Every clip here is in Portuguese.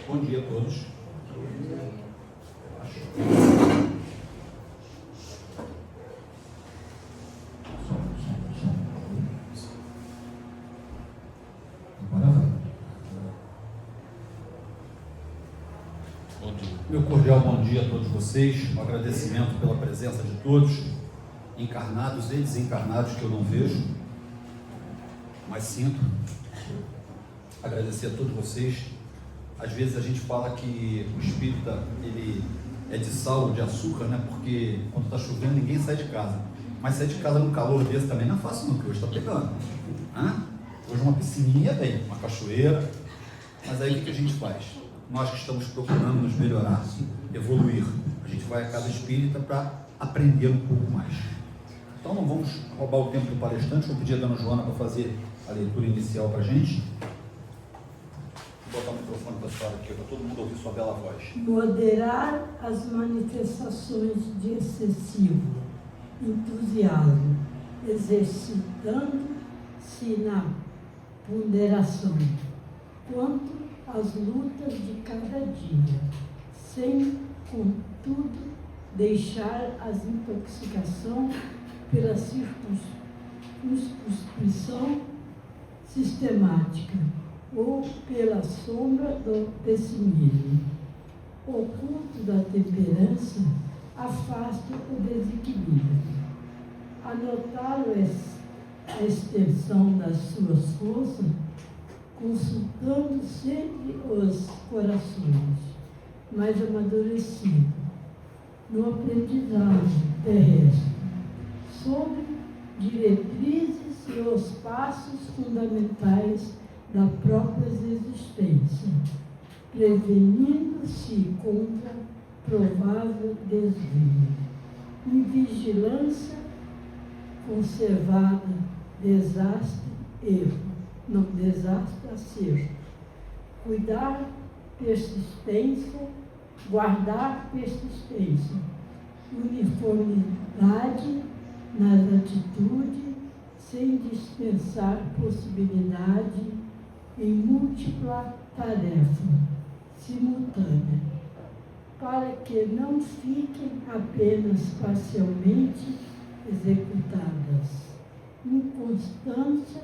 Bom dia a todos. Meu cordial bom dia a todos vocês, um agradecimento pela presença de todos, encarnados e desencarnados que eu não vejo, mas sinto. Agradecer a todos vocês. Às vezes a gente fala que o espírita ele é de sal ou de açúcar, né? Porque quando está chovendo ninguém sai de casa, mas sair de casa num calor desse também não é fácil não, porque hoje está pegando. Hoje uma piscininha bem, uma cachoeira, mas aí o que a gente faz? Nós que estamos procurando nos melhorar, evoluir, a gente vai à casa espírita para aprender um pouco mais. Então não vamos roubar o tempo do palestrante. Vou pedir a dona Joana para fazer a leitura inicial para a gente. Vou botar o microfone para a senhora aqui, para todo mundo ouvir sua bela voz. Moderar as manifestações de excessivo entusiasmo, exercitando-se na ponderação, quanto às lutas de cada dia, sem, contudo, deixar as intoxicações pela circunscrição sistemática ou pela sombra do pessimismo. O culto da temperança afasta o desequilíbrio. Anotá-lo a extensão das suas forças, consultando sempre os corações mais amadurecidos no aprendizado terrestre, sobre diretrizes e os passos fundamentais da própria existência, prevenindo-se contra provável desvio. Em vigilância conservada, desastre, erro. Não, desastre, acerto. Cuidar, persistência, guardar persistência. Uniformidade nas atitudes, sem dispensar possibilidade em múltipla tarefa simultânea, para que não fiquem apenas parcialmente executadas. Inconstância,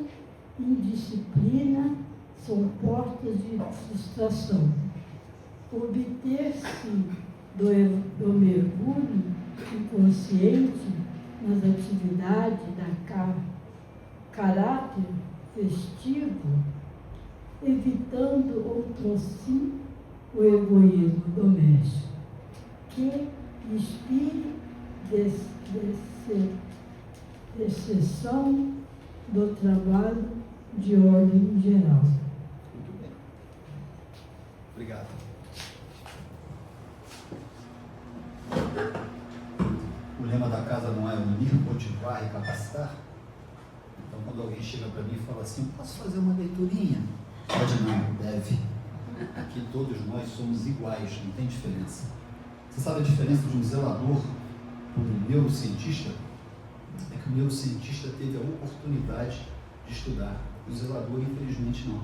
indisciplina são portas de frustração. Obter-se do mergulho inconsciente nas atividades da caráter festivo, evitando outrossim o egoísmo doméstico, que inspire exceção do trabalho de ordem geral. Muito bem. Obrigado. O lema da casa não é unir, motivar e capacitar? Então, quando alguém chega para mim e fala assim, posso fazer uma leiturinha? Pode não, deve. Aqui todos nós somos iguais, não tem diferença. Você sabe a diferença de um zelador para um neurocientista? É que o neurocientista teve a oportunidade de estudar. O zelador, infelizmente, não.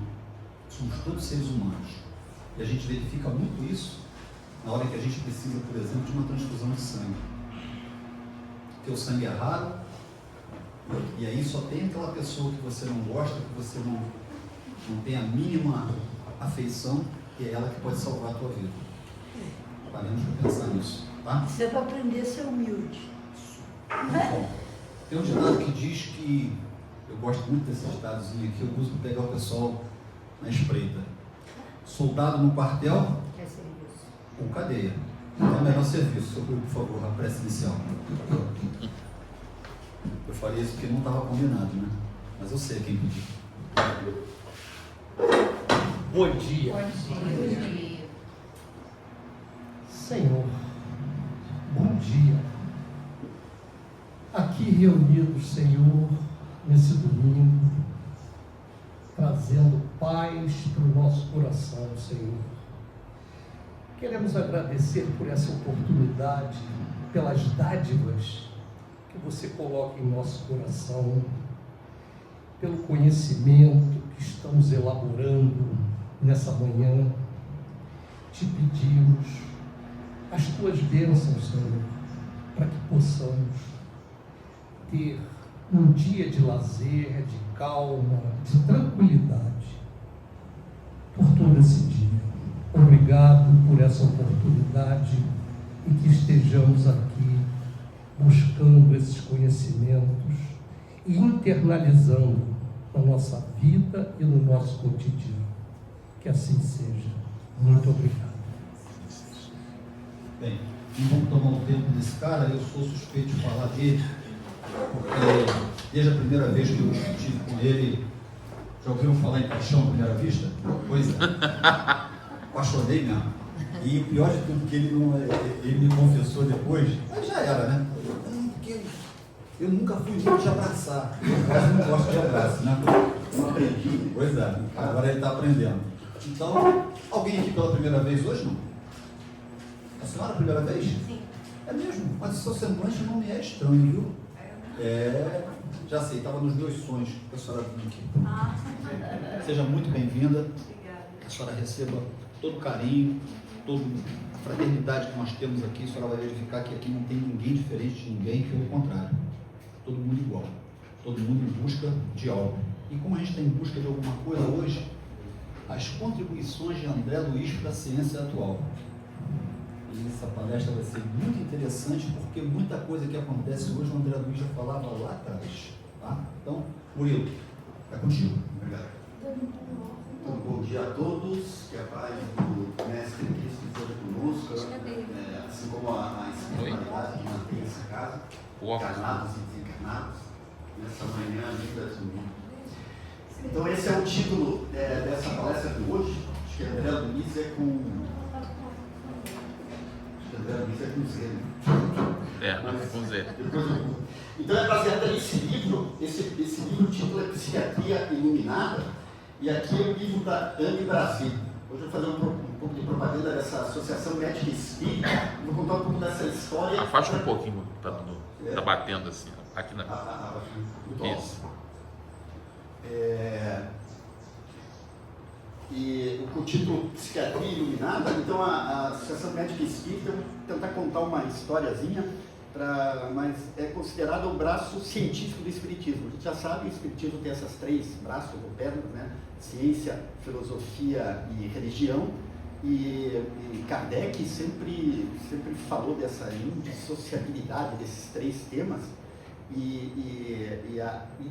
Somos todos seres humanos. E a gente verifica muito isso na hora que a gente precisa, por exemplo, de uma transfusão de sangue. Teu sangue é raro, e aí só tem aquela pessoa que você não gosta, que você não tem a mínima afeição, e é ela que pode salvar a tua vida. Paremos para pensar nisso, tá? Você vai aprender a ser humilde. Bom, tem um ditado que diz que, eu gosto muito desse ditadozinho aqui, eu uso para pegar o pessoal na espreita. Soldado no quartel ou cadeia. Então é o melhor serviço. Seu grupo, por favor, a prece inicial. Eu falei isso porque não estava combinado, né? Mas eu sei quem pediu. Bom dia. Bom dia. Senhor, bom dia. Aqui reunidos, Senhor, nesse domingo, trazendo paz para o nosso coração, Senhor. Queremos agradecer por essa oportunidade, pelas dádivas que você coloca em nosso coração, pelo conhecimento que estamos elaborando nessa manhã, te pedimos as tuas bênçãos, Senhor, para que possamos ter um dia de lazer, de calma, de tranquilidade por todo esse dia. Obrigado por essa oportunidade e que estejamos aqui buscando esses conhecimentos e internalizando na nossa vida e no nosso cotidiano. Que assim seja. Muito obrigado. Bem, não vamos tomar o tempo desse cara, eu sou suspeito de falar dele, porque desde a primeira vez que eu discuti com ele, já ouviram falar em paixão à primeira vista? Pois é, apaixonei mesmo. E o pior de tudo que ele me confessou depois, mas já era, né? Porque eu nunca fui muito de abraçar, eu quase não gosto de abraço, né? Eu aprendi, pois é, agora ele está aprendendo. Então, alguém aqui pela primeira vez hoje, não? A senhora a primeira vez? Sim. É mesmo, mas o seu semblante não me é estranho, viu? Já sei, estava nos meus sonhos que a senhora vinha aqui. Seja muito bem-vinda. Obrigada. Que a senhora receba todo o carinho, toda a fraternidade que nós temos aqui. A senhora vai verificar que aqui não tem ninguém diferente de ninguém, pelo contrário. Todo mundo igual. Todo mundo em busca de algo. E como a gente está em busca de alguma coisa hoje, as contribuições de André Luiz para a ciência atual. E essa palestra vai ser muito interessante, porque muita coisa que acontece hoje, o André Luiz já falava lá atrás. Tá? Então, Murilo, é contigo. Obrigado. Bom dia a todos, que a paz do Mestre Cristo esteja conosco, assim como a espiritualidade que mantém essa casa, encarnados e desencarnados, nessa manhã linda de domingo. Então esse é o título dessa palestra de hoje. Acho que André Luiz é com Z, né? Com Z. Então é baseado nesse livro, esse livro, o título é Psiquiatria Iluminada, e aqui é o livro da AME Brasil. Hoje eu vou fazer um pouco de propaganda dessa Associação Médica Espírita, vou contar um pouco dessa história. Afasta um pouquinho, tá batendo assim, aqui na... Muito alto. Isso. E o título Psiquiatria Iluminada, então a Associação Médica Espírita, eu vou tentar contar uma historiazinha, mas é considerado o braço científico do Espiritismo. A gente já sabe, o Espiritismo tem essas três braços ou pernas, né? Ciência, filosofia e religião, e Kardec sempre falou dessa indissociabilidade desses três temas, e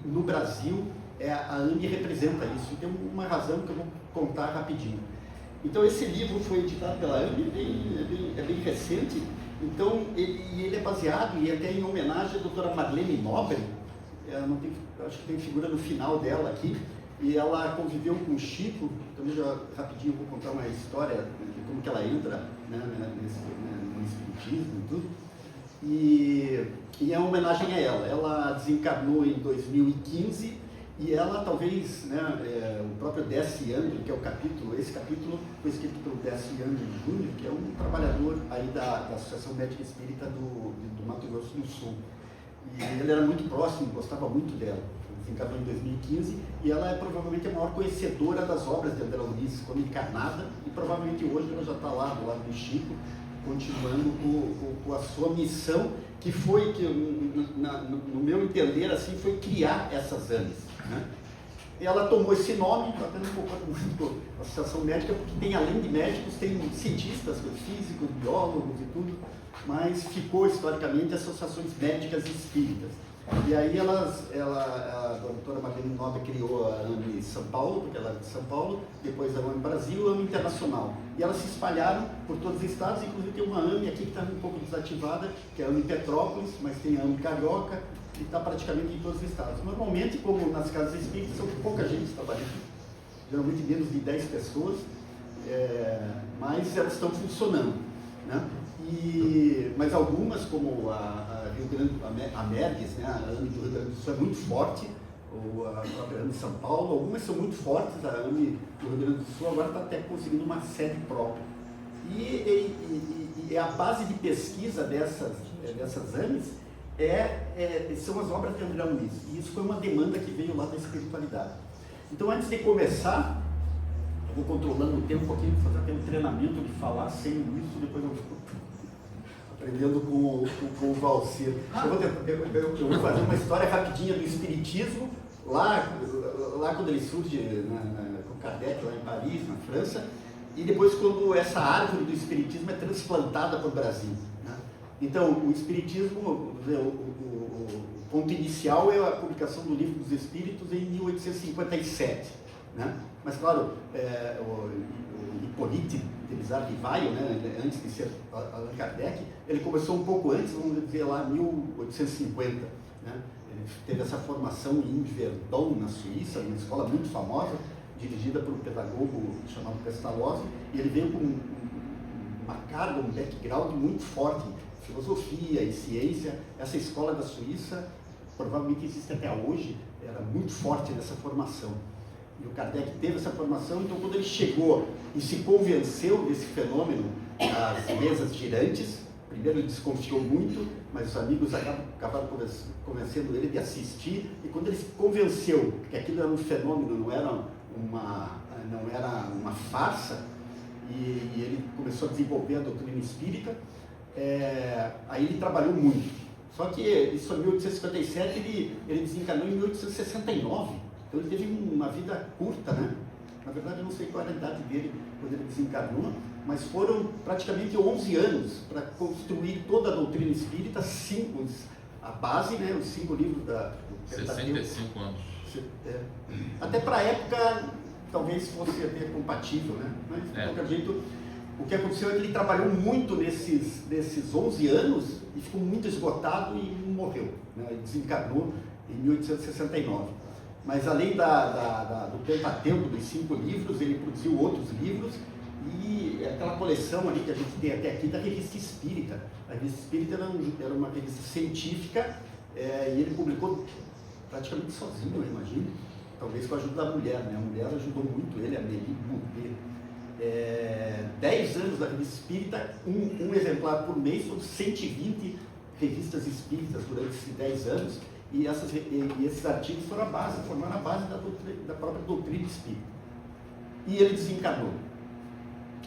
no Brasil a AME representa isso. Tem uma razão que eu vou contar rapidinho. Então esse livro foi editado pela AME, é bem recente. Então ele é baseado, e até em homenagem à doutora Marlene Nobre, acho que tem figura no final dela aqui, e ela conviveu com o Chico. Então já rapidinho eu vou contar uma história de como que ela entra, né, no Espiritismo e tudo. E é uma homenagem a ela. Ela desencarnou em 2015, e ela talvez, né, o próprio Décio André, que é o capítulo, esse capítulo foi escrito pelo Décio André Júnior, que é um trabalhador aí da Associação Médica Espírita do Mato Grosso do Sul. E ele era muito próximo, gostava muito dela. Desencarnou em 2015, e ela é provavelmente a maior conhecedora das obras de André Luiz quando encarnada, e provavelmente hoje ela já está lá do lado do Chico, continuando com a sua missão, que foi, no meu entender, assim, foi criar essas AMEs. Né? E ela tomou esse nome, está tendo um pouco a Associação Médica, porque tem, além de médicos, tem cientistas, físicos, biólogos e tudo, mas ficou historicamente associações médicas espíritas. E aí a doutora Marlene Nobre criou a AME São Paulo, porque ela é de São Paulo, depois a AME Brasil e a AME Internacional. E elas se espalharam por todos os estados, inclusive tem uma AME aqui que está um pouco desativada, que é a AME Petrópolis, mas tem a AME Carioca, que está praticamente em todos os estados. Normalmente, como nas casas espíritas, são pouca gente trabalhando, geralmente menos de 10 pessoas, mas elas estão funcionando. Né? Mas algumas, como a Rio Grande, a MERGS, né, a AME do Rio Grande do Sul é muito forte, ou a própria AME São Paulo, algumas são muito fortes. A AME do Rio Grande do Sul agora está até conseguindo uma sede própria. E a base de pesquisa dessas AMEs são as obras de André Luiz. E isso foi uma demanda que veio lá da espiritualidade. Então, antes de começar, Eu vou controlando o tempo aqui, vou fazer até um treinamento de falar sem isso, depois eu vou aprendendo com o Valcir. Eu vou fazer uma história rapidinha do Espiritismo, lá quando ele surge com Kardec, lá em Paris, na França, e depois quando essa árvore do Espiritismo é transplantada para o Brasil. Né? Então, o Espiritismo, o ponto inicial é a publicação do Livro dos Espíritos em 1857. Né? Mas, claro, o Hippolyte de Bizarre-Rivaio, né, antes de ser Allan Kardec, ele começou um pouco antes, vamos dizer lá, 1850. Né? Ele teve essa formação em Verdun, na Suíça, uma escola muito famosa, dirigida por um pedagogo chamado Pestalozzi, e ele veio com uma carga, um background muito forte, filosofia e ciência. Essa escola da Suíça, provavelmente existe até hoje, era muito forte nessa formação. E o Kardec teve essa formação, então quando ele chegou e se convenceu desse fenômeno das mesas girantes, primeiro ele desconfiou muito, mas os amigos acabaram convencendo ele de assistir, e quando ele se convenceu que aquilo era um fenômeno, não era uma farsa, e ele começou a desenvolver a doutrina espírita, aí ele trabalhou muito. Só que isso em 1857, ele desencarnou em 1869, então ele teve uma vida curta, né? Na verdade, eu não sei qual era a idade dele quando ele desencarnou, mas foram praticamente 11 anos para construir toda a doutrina espírita, a base, né, os 5 livros do Pentateuco. 65 anos. Até para a época, talvez fosse até compatível, né? Mas, de qualquer jeito, o que aconteceu é que ele trabalhou muito nesses 11 anos e ficou muito esgotado e morreu. Né? Ele desencarnou em 1869. Mas além do Pentateuco, dos 5 livros, ele produziu outros livros, e aquela coleção ali que a gente tem até aqui da Revista Espírita. A Revista Espírita era uma revista científica, e ele publicou praticamente sozinho, eu imagino, talvez com a ajuda da mulher, né? A mulher ajudou muito ele, a Amélie Boudet. 10 anos da Revista Espírita, um exemplar por mês, foram 120 revistas espíritas durante esses 10 anos, e esses artigos formaram a base da própria doutrina espírita. E ele desencarnou.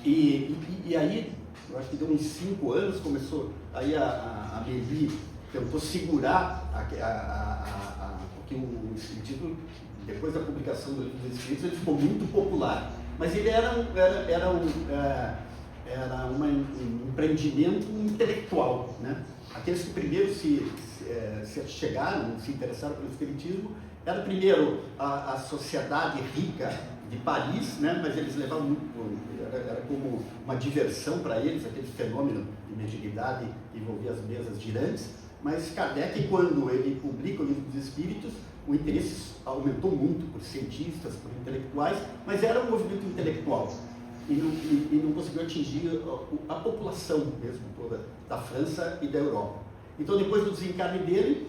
E aí, eu acho que deu uns 5 anos, começou, aí a Amélie tentou segurar porque o espiritismo, depois da publicação do Livro dos Espíritos, ele ficou muito popular. Mas ele era um empreendimento intelectual, né? Aqueles que primeiro se chegaram, se interessaram pelo espiritismo, era primeiro a sociedade rica de Paris, né? Mas eles levavam muito, era como uma diversão para eles, aquele fenômeno de mediunidade que envolvia as mesas girantes. Mas Kardec, quando ele publica o Livro dos Espíritos, o interesse aumentou muito por cientistas, por intelectuais, mas era um movimento intelectual e não conseguiu atingir a população mesmo toda da França e da Europa. Então, depois do desencarne dele,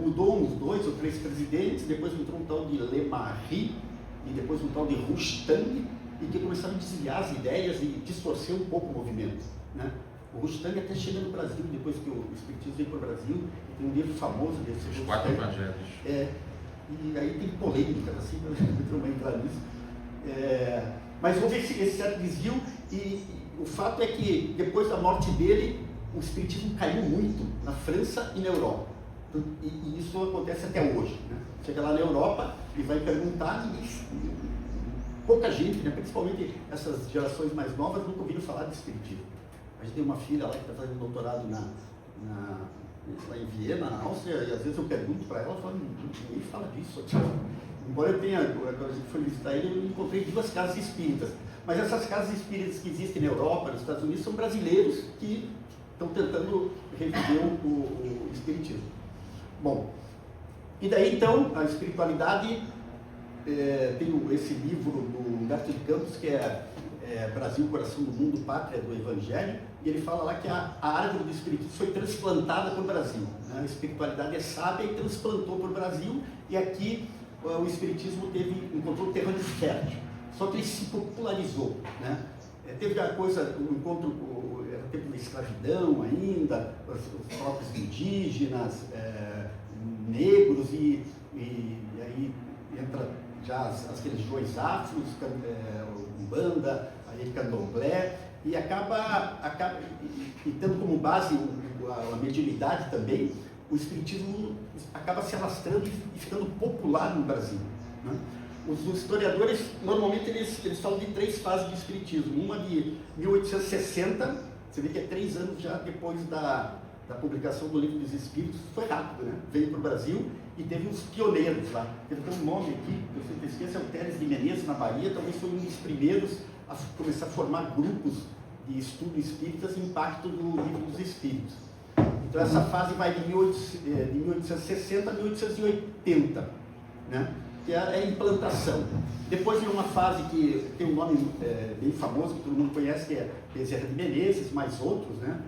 mudou uns 2 ou 3 presidentes, depois entrou um tal de Le Marie e depois um tal de Roustang, e que começaram a desviar as ideias e distorcer um pouco o movimento, né? O Roustang até chega no Brasil, depois que o Espiritismo veio para o Brasil, e tem um livro famoso desse. Os 4 Evangelhos. E aí tem polêmicas, assim, não vou entrar nisso. Mas houve esse certo desvio, e o fato é que depois da morte dele, o Espiritismo caiu muito na França e na Europa. E isso acontece até hoje. Né? Chega lá na Europa e vai perguntar, e pouca gente, né, principalmente essas gerações mais novas, nunca ouviram falar de Espiritismo. A gente tem uma filha lá que está fazendo doutorado lá em Viena, na Áustria, e às vezes eu pergunto para ela, fala, ninguém fala disso. Embora eu tenha, quando a gente foi visitar ele, eu encontrei 2 casas espíritas. Mas essas casas espíritas que existem na Europa, nos Estados Unidos, são brasileiros que estão tentando reviver o espiritismo. Bom, e daí então, a espiritualidade, tem esse livro do Humberto de Campos, que é Brasil, Coração do Mundo, Pátria do Evangelho, e ele fala lá que a árvore do espiritismo foi transplantada para o Brasil. Né? A espiritualidade é sábia e transplantou para o Brasil, e aqui o espiritismo encontrou um terreno fértil, só que ele se popularizou. Né? Teve a coisa, o encontro, era tempo da escravidão ainda, os próprios indígenas, negros, e aí entra já as religiões afros, Umbanda, aí Candomblé, e acaba e tendo como base a mediunidade também, o espiritismo acaba se alastrando e ficando popular no Brasil, né? Os historiadores, normalmente, eles falam de 3 fases de espiritismo. Uma de 1860, você vê que é 3 anos já depois da publicação do Livro dos Espíritos, foi rápido, né? Veio para o Brasil e teve uns pioneiros lá. Teve um nome aqui, eu sempre esqueço, é o Teres de Menezes, na Bahia, talvez foi um dos primeiros a começar a formar grupos de estudo espíritas e impacto do Livro dos Espíritos. Então essa fase vai de 1860 a 1880, né? Que é a implantação. Depois vem uma fase que tem um nome bem famoso, que todo mundo conhece, que é Bezerra de Menezes, mais outros, né?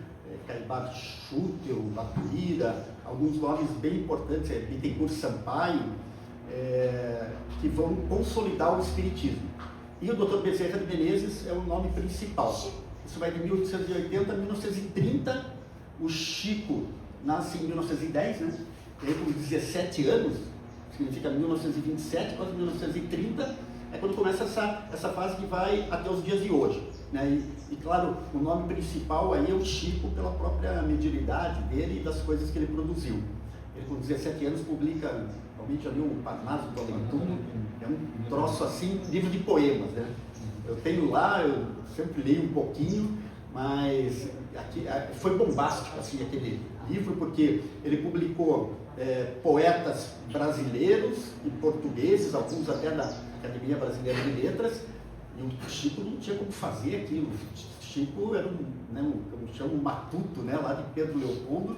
Caibá Chútil, Batuíra, alguns nomes bem importantes, Bittencourt Sampaio, que vão consolidar o espiritismo. E o Dr. Bezerra de Menezes é o nome principal. Isso vai de 1880 a 1930. O Chico nasce em 1910, né? E aí, com 17 anos, significa 1927, quase 1930, é quando começa essa fase que vai até os dias de hoje, né? E claro, o nome principal aí é o Chico, pela própria mediunidade dele e das coisas que ele produziu. Ele, com 17 anos, publica, realmente ali, o Parnaso do Além-Túmulo, é um troço assim, livro de poemas, né? Eu tenho lá, eu sempre leio um pouquinho, mas aqui, foi bombástico assim, aquele livro, porque ele publicou poetas brasileiros e portugueses, alguns até da Academia Brasileira de Letras, e o Chico não tinha como fazer aquilo. O Chico era um matuto, né, lá de Pedro Leopoldo.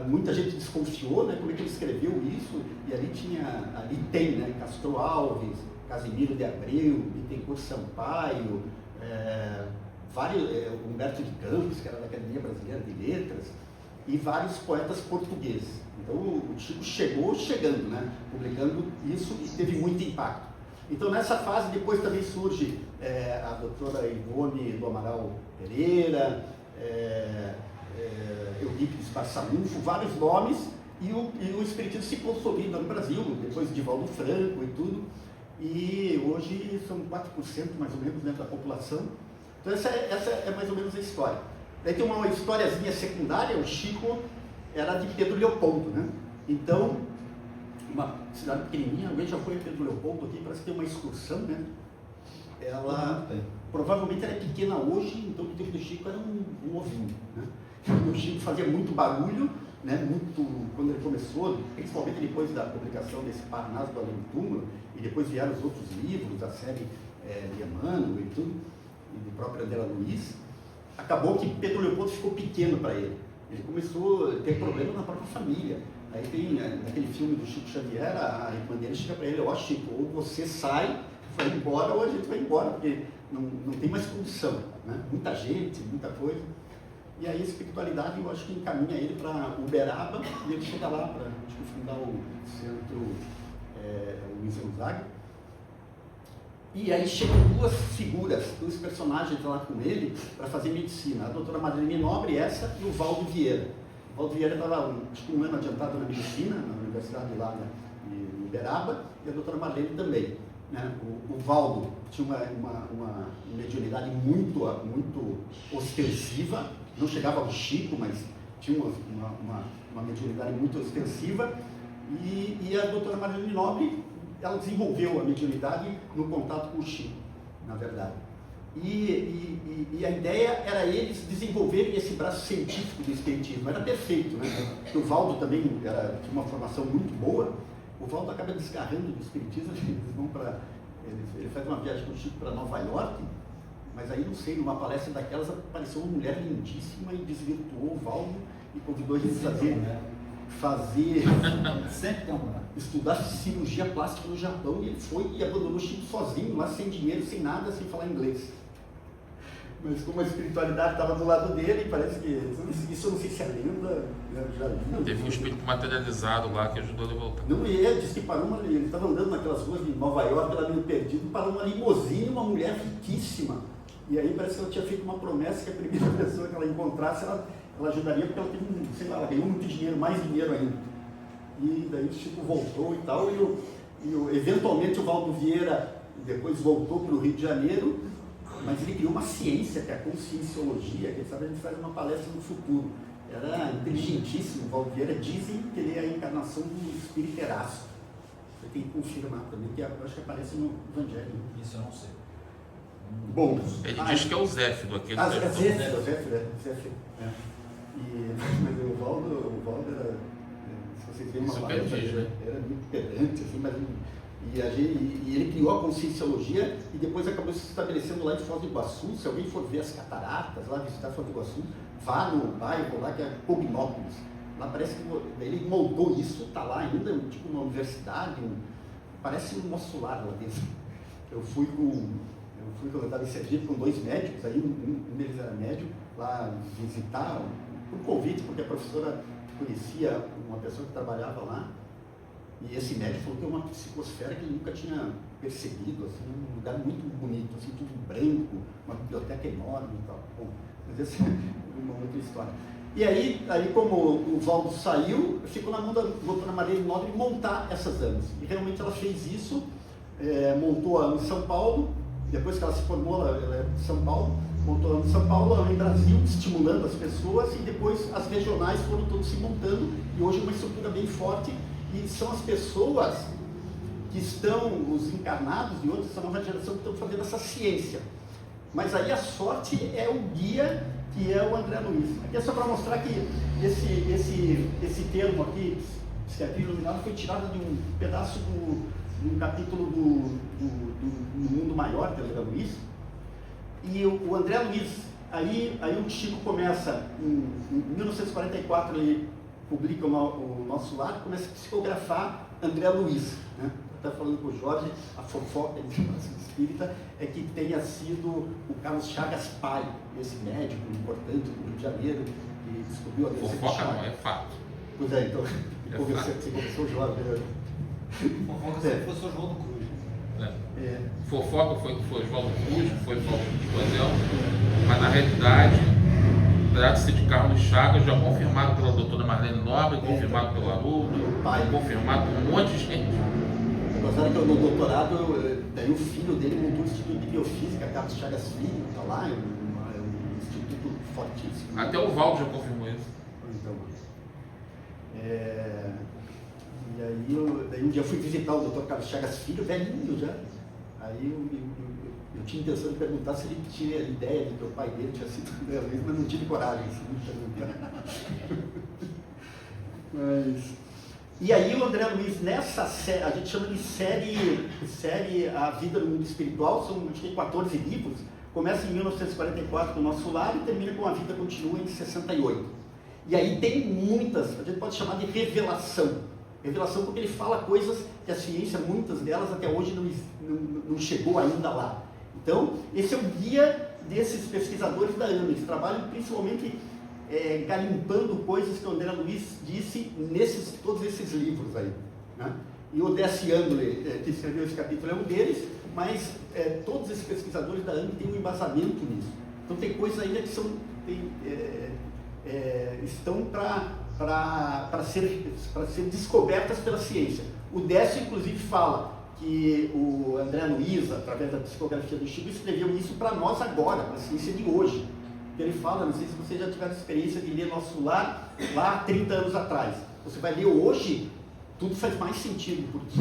Muita gente desconfiou, né, como é que ele escreveu isso, e ali tem, né, Castro Alves, Casimiro de Abreu, Bittencourt Sampaio, Humberto de Campos, que era da Academia Brasileira de Letras, e vários poetas portugueses. Então o Chico chegando, né, publicando isso, e teve muito impacto. Então nessa fase depois também surge a doutora Ivone do Amaral Pereira, Eurípides Barçanufo, vários nomes, e o espiritismo se consolida no Brasil, depois de Valdo Franco e tudo, e hoje são 4% mais ou menos, né, da população. Então essa é mais ou menos a história. Daí tem uma historiazinha secundária, o Chico era de Pedro Leopoldo, né? Então, uma cidade pequenininha, alguém já foi a Pedro Leopoldo aqui, parece que tem uma excursão, né? Ela provavelmente era pequena hoje, então o tempo do Chico era um ovinho, né? O Chico fazia muito barulho, né? Quando ele começou, principalmente depois da publicação desse Parnaso do Além-Túmulo, e depois vieram os outros livros, a série de Emmanuel e tudo, e do próprio André Luiz. Acabou que Pedro Leopoldo ficou pequeno para ele. Ele começou a ter problema na própria família. Aí tem naquele filme do Chico Xavier, a irmã dele chega para ele: ó, Chico, ou você sai, vai embora, ou a gente vai embora, porque não tem mais condição, né? Muita gente, muita coisa. E aí a espiritualidade, eu acho que encaminha ele para Uberaba, e ele chega lá para fundar o centro Luiz Gonzaga. E aí chegam duas personagens lá com ele para fazer medicina. A doutora Madeleine Nobre, essa, e o Valdo Vieira. O Valdo Vieira estava, acho que um ano adiantado na medicina, na universidade lá de Uberaba, e a doutora Madeleine também, né? O Valdo tinha uma mediunidade muito ostensiva, não chegava ao Chico, mas tinha uma mediunidade muito ostensiva, e a doutora Madeleine Nobre, ela desenvolveu a mediunidade no contato com o Chico, na verdade. E a ideia era eles desenvolverem esse braço científico do espiritismo. Era perfeito, né? Porque o Valdo também tinha uma formação muito boa. O Valdo acaba desgarrando do espiritismo, ele faz uma viagem com o Chico para Nova York, mas aí, não sei, numa palestra daquelas apareceu uma mulher lindíssima e desvirtuou o Valdo e convidou ele a estudar cirurgia plástica no Japão, e ele foi e abandonou o Chico sozinho, lá sem dinheiro, sem nada, sem falar inglês. Mas como a espiritualidade estava do lado dele, parece que isso eu não sei se é lenda, eu já li. Teve um espírito materializado lá que ajudou ele a voltar. Não, disse que parou ele estava andando naquelas ruas de Nova York, ela meio perdido, parou uma limusine, uma mulher riquíssima. E aí parece que ela tinha feito uma promessa que a primeira pessoa que ela encontrasse, ela ajudaria, porque ela teve ela ganhou muito dinheiro, mais dinheiro ainda. E daí o Chico voltou e tal, e eventualmente o Valdo Vieira depois voltou para o Rio de Janeiro, mas ele criou uma ciência, que é a conscienciologia, que sabe, a gente faz uma palestra no futuro. Era inteligentíssimo, o Valdo Vieira. Dizem que ele é a encarnação do Espírito Erasto. Você tem que confirmar também, que eu acho que aparece no Evangelho. Isso eu não sei. Bom, Ele diz que é o Zéfiro, aquele Zéfiro. Mas o Valdo era, se vocês verem uma Isso palestra, que diz, né? era muito pedante, assim, mas e ele criou a conscienciologia e depois acabou se estabelecendo lá em Foz do Iguaçu. Se alguém for ver as cataratas, lá visitar Foz do Iguaçu, vá no bairro lá que é Cognópolis. Lá parece que ele montou isso, está lá ainda, tipo uma universidade, parece um nosso lar lá dentro. Eu fui quando eu estava em Sergipe com 2 médicos, aí um deles era médico, lá visitar, por convite, porque a professora conhecia uma pessoa que trabalhava lá, e esse médico falou que é uma psicosfera que ele nunca tinha percebido, assim, um lugar muito bonito, assim, tudo branco, uma biblioteca enorme e tal. Bom, mas essa é uma outra história. E aí como o Valdo saiu, ficou na mão da doutora Marlene Nobre montar essas AMES. E realmente ela fez isso, montou a AME em São Paulo. Depois que ela se formou, ela é de São Paulo, montou a AME em São Paulo, a AME em Brasil, estimulando as pessoas, e depois as regionais foram todas se montando, e hoje é uma estrutura bem forte, e são as pessoas que estão, os encarnados de hoje, essa nova geração, que estão fazendo essa ciência. Mas aí a sorte é o guia, que é o André Luiz. Aqui é só para mostrar que esse termo aqui, psiquiatria iluminada, foi tirado de um pedaço de um capítulo do Mundo Maior, do André Luiz. E o André Luiz, aí o Chico começa, em 1944, ele publica o Nosso Lar, começa a psicografar André Luiz, né? Está falando com o Jorge, a fofoca espírita é que tenha sido o Carlos Chagas pai, esse médico importante do Rio de Janeiro, que descobriu a doença de Fofoca Chagas. não, é fato. Pois é, então, você conversou o Jorge. Fofoca sempre foi o João do Cruz. Fofoca foi Oswaldo Cruz, foi Paulo Coelho, mas na realidade trata-se de Carlos Chagas, já confirmado pela doutora Marlene Nobre, confirmado pelo Haroldo, confirmado por um monte de gente. Gostaram que no doutorado, daí o filho dele montou o Instituto de Biofísica, Carlos Chagas Filho, está lá, é um instituto fortíssimo. Até o Valdo já confirmou isso. Então, e aí, daí um dia eu fui visitar o Dr. Carlos Chagas Filho, velhinho já. Aí eu tinha intenção de perguntar se ele tinha ideia de que o pai dele tinha sido André Luiz, mas não tive coragem. E aí o André Luiz, nessa série, a gente chama de série A Vida no Mundo Espiritual, são acho que 14 livros, começa em 1944 com o Nosso Lar e termina com A Vida Continua em 68. E aí tem muitas, a gente pode chamar de revelação. Revelação porque ele fala coisas que a ciência, muitas delas até hoje não chegou ainda lá. Então, esse é o guia desses pesquisadores da AME, eles trabalham principalmente garimpando coisas que o André Luiz disse todos esses livros aí. Né? E o Décio André, que escreveu esse capítulo, é um deles, mas todos esses pesquisadores da AME têm um embasamento nisso. Então tem coisas ainda que estão para ser descobertas pela ciência. O Décio, inclusive, fala que o André Luiz, através da psicografia do Chico, escreveu isso para nós agora, para a ciência de hoje. Ele fala, não sei se vocês já tiveram experiência de ler Nosso Lar lá há 30 anos atrás. Você vai ler hoje, tudo faz mais sentido, porque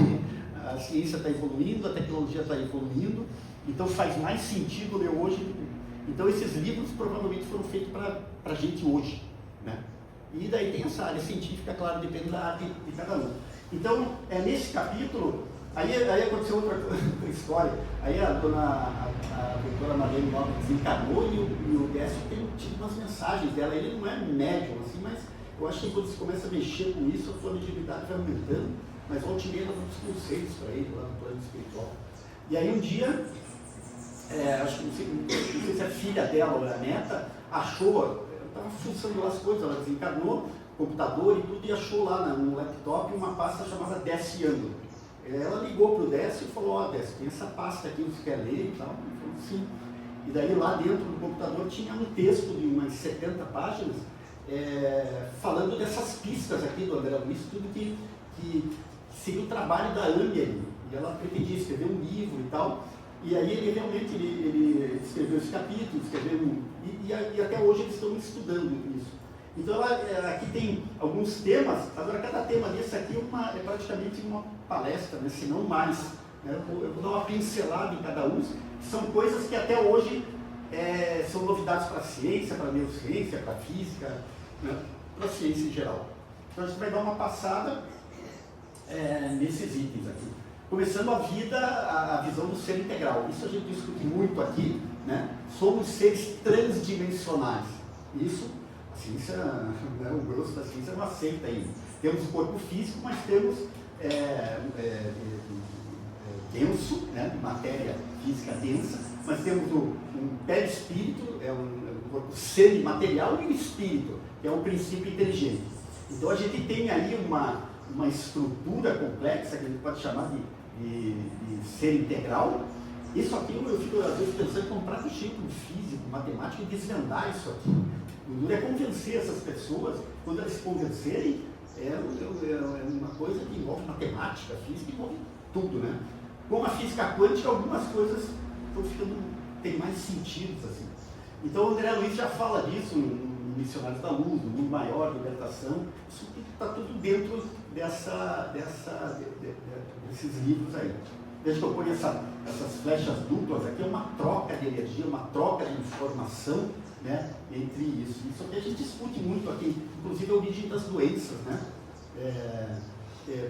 a ciência está evoluindo, a tecnologia está evoluindo, então faz mais sentido ler hoje. Então esses livros provavelmente foram feitos para a gente hoje, né? E daí tem essa área científica, claro, depende da área de cada um. Então, nesse capítulo, aí aconteceu outra história. Aí a doutora Marlene Nobre desencarnou e o Décio tem tido umas mensagens dela. Ele não é médium, assim, mas eu acho que quando você começa a mexer com isso, a sua mediunidade vai aumentando. Mas volta e meia nós damos conceitos para ele lá no plano espiritual. E aí um dia, acho que não sei se a filha dela ou a neta achou, estava fuçando lá as coisas, ela desencarnou, computador e tudo, e achou lá no laptop uma pasta chamada Deciando. Ela ligou para o Décio e falou, Décio, tem essa pasta aqui, você quer ler e tal? Ele falou, sim. E daí lá dentro do computador tinha um texto de umas 70 páginas falando dessas pistas aqui do André Luiz, tudo que seria o trabalho da AME ali. E ela pretendia escrever um livro e tal. E aí ele realmente ele escreveu esse capítulo, e até hoje eles estão estudando isso. Então aqui tem alguns temas, agora cada tema desse aqui é praticamente uma palestra, né, se não mais. Né? Eu vou dar uma pincelada em cada um, que são coisas que até hoje são novidades para a ciência, para a neurociência, para a física, né, para a ciência em geral. Então a gente vai dar uma passada nesses itens aqui. Começando a visão do ser integral. Isso a gente discute muito aqui, né? Somos seres transdimensionais. Isso, a ciência, né, o grosso da ciência não aceita isso. Temos o corpo físico, mas temos denso, né? Matéria física densa, mas temos um perispírito, um corpo semimaterial, e o espírito, que é um princípio inteligente. Então a gente tem aí uma estrutura complexa que a gente pode chamar de ser integral. Isso aqui eu fico às vezes pensando em comprar um tipo físico, matemático e desvendar isso aqui. O duro é convencer essas pessoas, quando elas se convencerem, é uma coisa que envolve matemática, física, envolve tudo, né? Com a física quântica, algumas coisas tem mais sentidos, assim. Então o André Luiz já fala disso em Missionários da Luz, no Mundo Maior, Libertação. Isso está tudo dentro desses livros aí. Veja que eu ponho essas flechas duplas aqui, é uma troca de energia, uma troca de informação, né, entre isso. Isso aqui a gente discute muito aqui, inclusive a origem das doenças, né?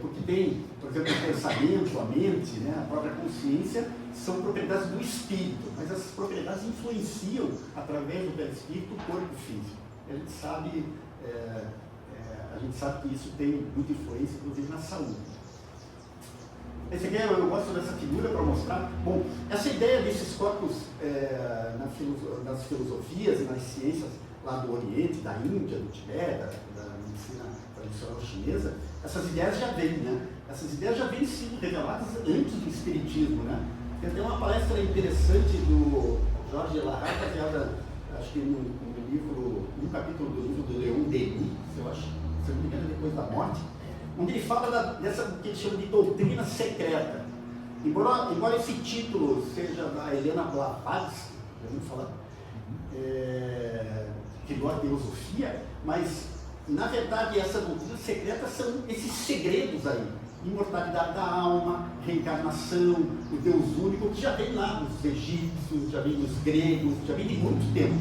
Porque tem, por exemplo, o pensamento, a mente, né, a própria consciência, são propriedades do espírito, mas essas propriedades influenciam, através do perispírito, o corpo físico. A gente sabe que isso tem muita influência, inclusive na saúde. Esse aqui eu gosto dessa figura para mostrar. Bom, essa ideia desses corpos nas filosofias e nas ciências lá do Oriente, da Índia, do Tibete, da medicina tradicional chinesa, essas ideias já vêm, né? Essas ideias já vêm sendo reveladas antes do espiritismo, né? Tem até uma palestra interessante do Jorge Lahar, baseada, acho que no capítulo do livro do Leon Denis, eu acho, se não me engano, Depois da Morte, onde ele fala dessa que ele chama de doutrina secreta. Embora esse título seja da Helena Blavatsky, já ouviu falar, que criou a teosofia, mas na verdade essa doutrina secreta são esses segredos aí: imortalidade da alma, reencarnação, o Deus único, que já vem lá dos egípcios, já vem dos gregos, já vem de muito tempo.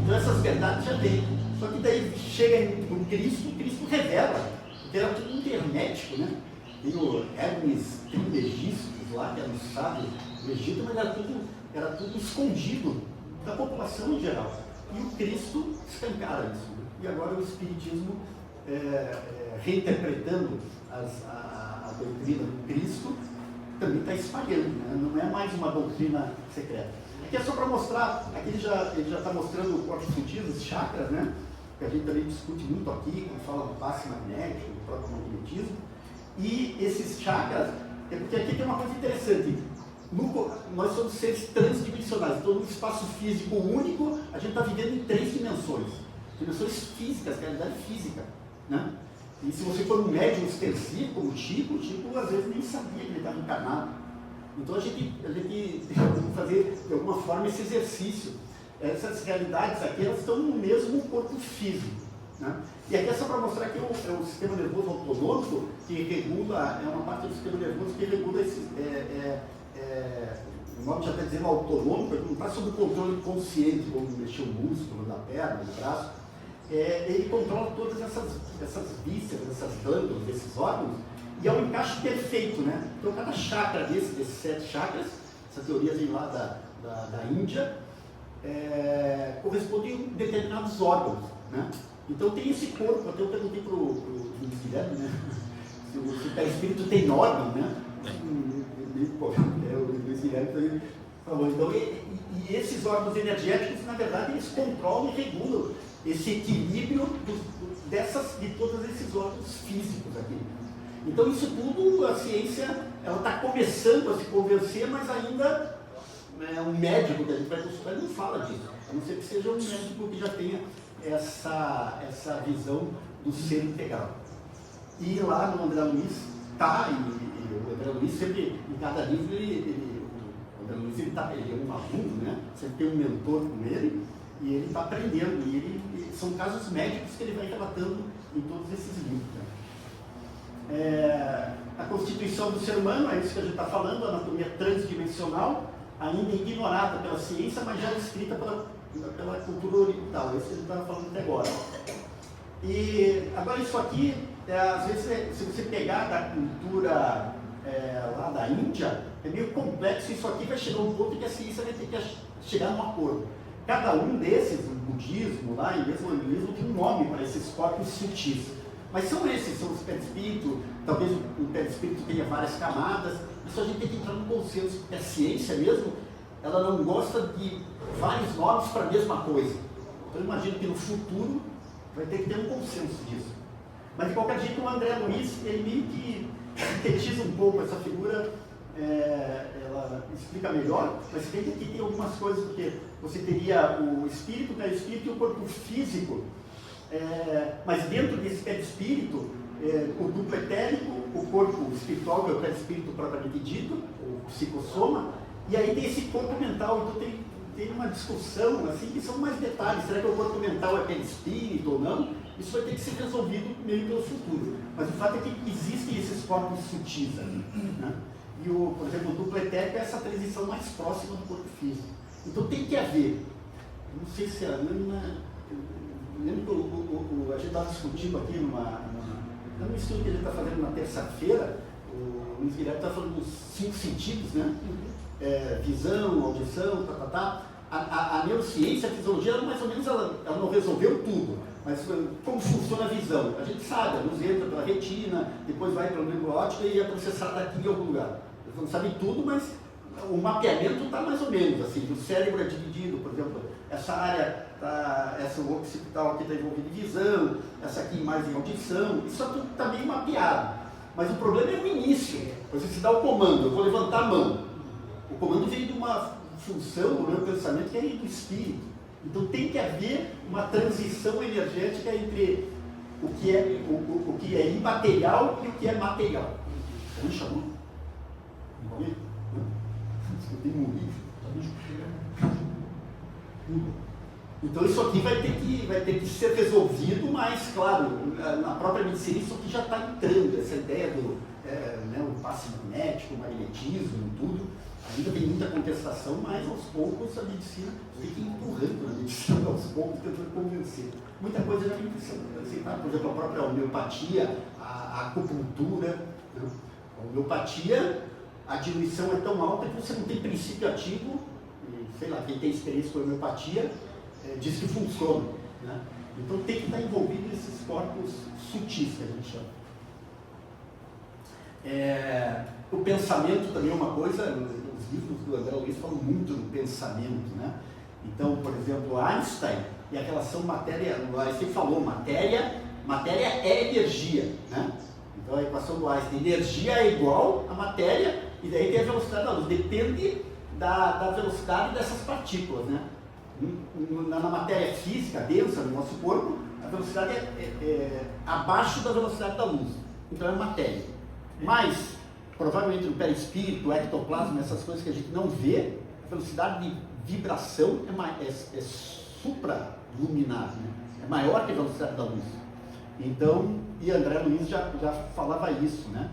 Então essas verdades já vêm. Só que daí chega no Cristo, o Cristo revela, porque era tudo intermédico, né? Tem o Hermes Trismegistus lá, que era um sábio do Egito, mas era tudo escondido da população em geral. E o Cristo escancara isso. Né? E agora o Espiritismo, reinterpretando a doutrina do Cristo, também está espalhando, né? Não é mais uma doutrina secreta. Aqui é só para mostrar, aqui ele já está mostrando o corpo sutil, os chakras, né? Que a gente também discute muito aqui, quando fala do passe magnético, do próprio magnetismo. E esses chakras, porque aqui tem uma coisa interessante, nós somos seres transdimensionais, então no espaço físico único, a gente está vivendo em 3 dimensões físicas, realidade física, né? E se você for um médium extensivo, como o Chico às vezes nem sabia que ele estava encarnado. Então a gente tem que fazer, de alguma forma, esse exercício. Essas realidades aqui, elas estão no mesmo corpo físico, né? E aqui é só para mostrar que é o sistema nervoso autonômico que regula, é uma parte do sistema nervoso que regula esse, o nome já está dizendo autonômico, ele não está sob o controle consciente, como mexer o músculo da perna, do braço. Ele controla todas essas vísceras, essas glândulas, esses órgãos, e é um encaixe perfeito, né? Então cada chakra desses 7 chakras, essa teoria vem lá da Índia, corresponde a determinados órgãos, né? Então tem esse corpo, até eu perguntei para o Luiz Guilherme, né? Se o perispírito tem órgão, né? O Luiz Guilherme falou, então, e esses órgãos energéticos, na verdade, eles controlam e regulam esse equilíbrio de todos esses órgãos físicos aqui. Então isso tudo, a ciência, ela está começando a se convencer, mas ainda um médico que a gente vai consultar não fala disso, a não ser que seja um médico que já tenha essa visão do ser integral. E lá no André Luiz está, o André Luiz sempre, em cada livro, o André Luiz ele é um aluno, né? Sempre tem um mentor com ele, e ele está aprendendo, são casos médicos que ele vai relatando em todos esses livros. Né? A constituição do ser humano, é isso que a gente está falando, a anatomia transdimensional, ainda ignorada pela ciência, mas já escrita pela cultura oriental, isso que a gente estava falando até agora. E agora isso aqui, às vezes, se você pegar da cultura lá da Índia, é meio complexo, isso aqui vai chegar a um ponto que a ciência vai ter que chegar num acordo. Cada um desses, o budismo lá e mesmo o hinduísmo, tem um nome para esses corpos sutis. Mas são esses, são os perispírito, talvez o perispírito tenha várias camadas, isso a gente tem que entrar num consenso, porque a ciência mesmo, ela não gosta de vários nomes para a mesma coisa. Então eu imagino que no futuro vai ter que ter um consenso disso. Mas de qualquer jeito o André Luiz, ele meio que sintetiza um pouco essa figura, ela explica melhor, mas tem que aqui tem algumas coisas, porque você teria o espírito, o perispírito e o corpo físico, mas dentro desse perispírito, o duplo etérico, o corpo espiritual, que é o perispírito propriamente dito, o psicossoma, e aí tem esse corpo mental, então tem uma discussão, assim, que são mais detalhes, será que o corpo mental é perispírito ou não? Isso vai ter que ser resolvido meio pelo futuro, mas o fato é que existem esses corpos sutis ali, né? E, por exemplo, o duplo etérico é essa transição mais próxima do corpo físico. Então tem que haver, não sei se a Ana, lembro que a gente estava discutindo aqui num estudo que a gente está fazendo na terça-feira, o Luiz Guilherme está falando dos 5 sentidos, né? Visão, audição, A neurociência, a fisiologia, mais ou menos, ela não resolveu tudo, mas como funciona a visão? A gente sabe, a luz entra pela retina, depois vai pelo nervo óptico e é processada aqui em algum lugar. Eles não sabem tudo, mas o mapeamento está mais ou menos assim, o cérebro é dividido, por exemplo, essa área, essa occipital aqui está envolvida em visão, essa aqui mais em audição, isso tudo está meio mapeado. Mas o problema é o início, você se dá o comando, eu vou levantar a mão. O comando vem de uma função, o meu pensamento, que é do espírito. Então tem que haver uma transição energética entre o que é imaterial e o que é material. Como chamou? Então isso aqui vai ter que ser resolvido, mas claro, na própria medicina isso aqui já está entrando, essa ideia do o passe magnético, o magnetismo, tudo. Ainda tem muita contestação, mas aos poucos a medicina fica empurrando a medicina aos poucos, tentando convencer. Muita coisa já vem aceitar, por exemplo, a própria homeopatia, a acupuntura. Né? A homeopatia, a diluição é tão alta que você não tem princípio ativo, e, sei lá, quem tem experiência com homeopatia diz que funciona. Né? Então tem que estar envolvido nesses corpos sutis que a gente chama. O pensamento também é uma coisa, os livros do André Luiz falam muito do pensamento, né? Então, por exemplo, Einstein e a relação matéria, o Einstein falou, matéria é energia, né? Então a equação do Einstein, energia é igual a matéria, e daí tem a velocidade da luz, depende da velocidade dessas partículas, né? Na matéria física densa no nosso corpo, a velocidade é abaixo da velocidade da luz, então é matéria. Mas, provavelmente no perispírito, o ectoplasma, essas coisas que a gente não vê, a velocidade de vibração é supraluminar, né? É maior que a velocidade da luz. Então, e André Luiz já falava isso, né?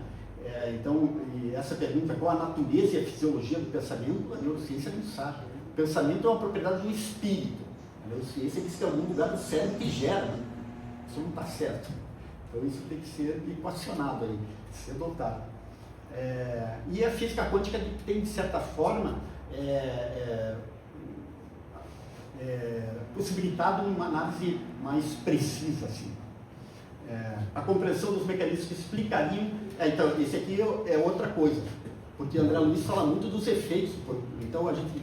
Então, e essa pergunta, qual a natureza e a fisiologia do pensamento, a neurociência não sabe. O pensamento é uma propriedade do espírito. A neurociência diz que é algum lugar do cérebro que gera, né? Isso não está certo. Então isso tem que ser equacionado aí, ser dotado. E a física quântica tem, de certa forma, possibilitado uma análise mais precisa, assim. A compreensão dos mecanismos que explicariam... então, esse aqui é outra coisa, porque André Luiz fala muito dos efeitos. Então, a gente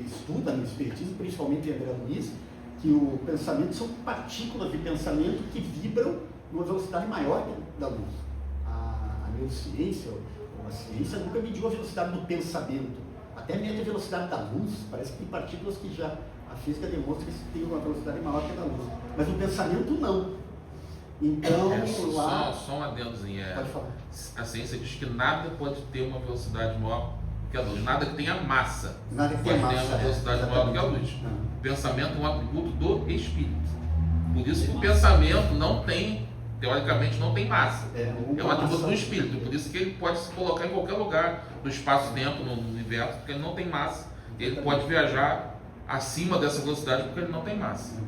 estuda no Espiritismo, principalmente em André Luiz, que o pensamento são partículas de pensamento que vibram numa velocidade maior da luz. A neurociência, ou a ciência, nunca mediu a velocidade do pensamento. Até mede a velocidade da luz, parece que tem partículas que já a física demonstra que tem uma velocidade maior que a da luz. Mas o pensamento não. Então, lá... Só um adendozinho. Pode falar. A ciência diz que nada pode ter uma velocidade maior que a luz. Nada que tenha massa Nada que pode tenha ter massa, uma velocidade maior do que a luz. Não. O pensamento é um atributo do espírito. Por isso que o pensamento não tem, teoricamente, não tem massa. É um atributo do espírito. Por isso que ele pode se colocar em qualquer lugar do espaço-tempo, no universo, porque ele não tem massa. Ele pode viajar acima dessa velocidade porque ele não tem massa.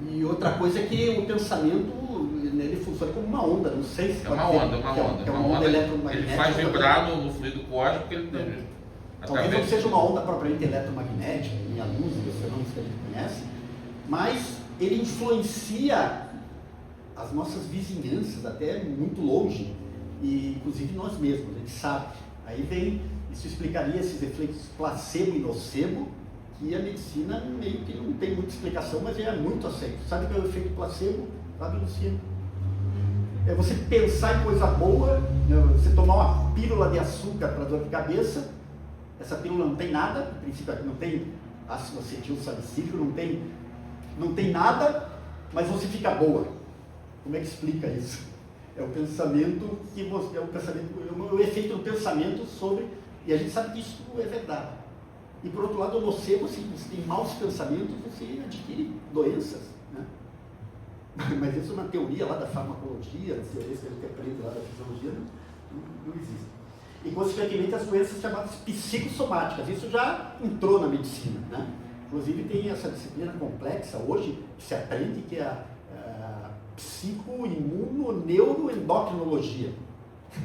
E outra coisa é que o pensamento, ele funciona como uma onda, não sei se É uma onda. Ele faz vibrar no fluido cósmico, ele tem. Talvez não seja uma onda propriamente eletromagnética, em alguns dos fenômenos que a gente conhece, mas ele influencia as nossas vizinhanças até muito longe, e inclusive nós mesmos, a gente sabe. Aí vem, isso explicaria esses efeitos placebo e nocebo, que a medicina meio que não tem muita explicação, mas é muito aceito. Sabe o que é o efeito placebo? Sabe, Luciano? É você pensar em coisa boa, você tomar uma pílula de açúcar para dor de cabeça, essa pílula não tem nada, no princípio não tem ácido acetil salicílico, não tem nada, mas você fica boa. Como é que explica isso? É o pensamento que você, o efeito do pensamento sobre, e a gente sabe que isso é verdade. E por outro lado, o nocebo, se você tem maus pensamentos, você adquire doenças, né? Mas isso é uma teoria lá da farmacologia, das teorias que a gente aprende lá da fisiologia, não existe. E, consequentemente, as doenças chamadas psicossomáticas, isso já entrou na medicina, né? Inclusive, tem essa disciplina complexa hoje, que se aprende, que é a psico-imuno-neuroendocrinologia.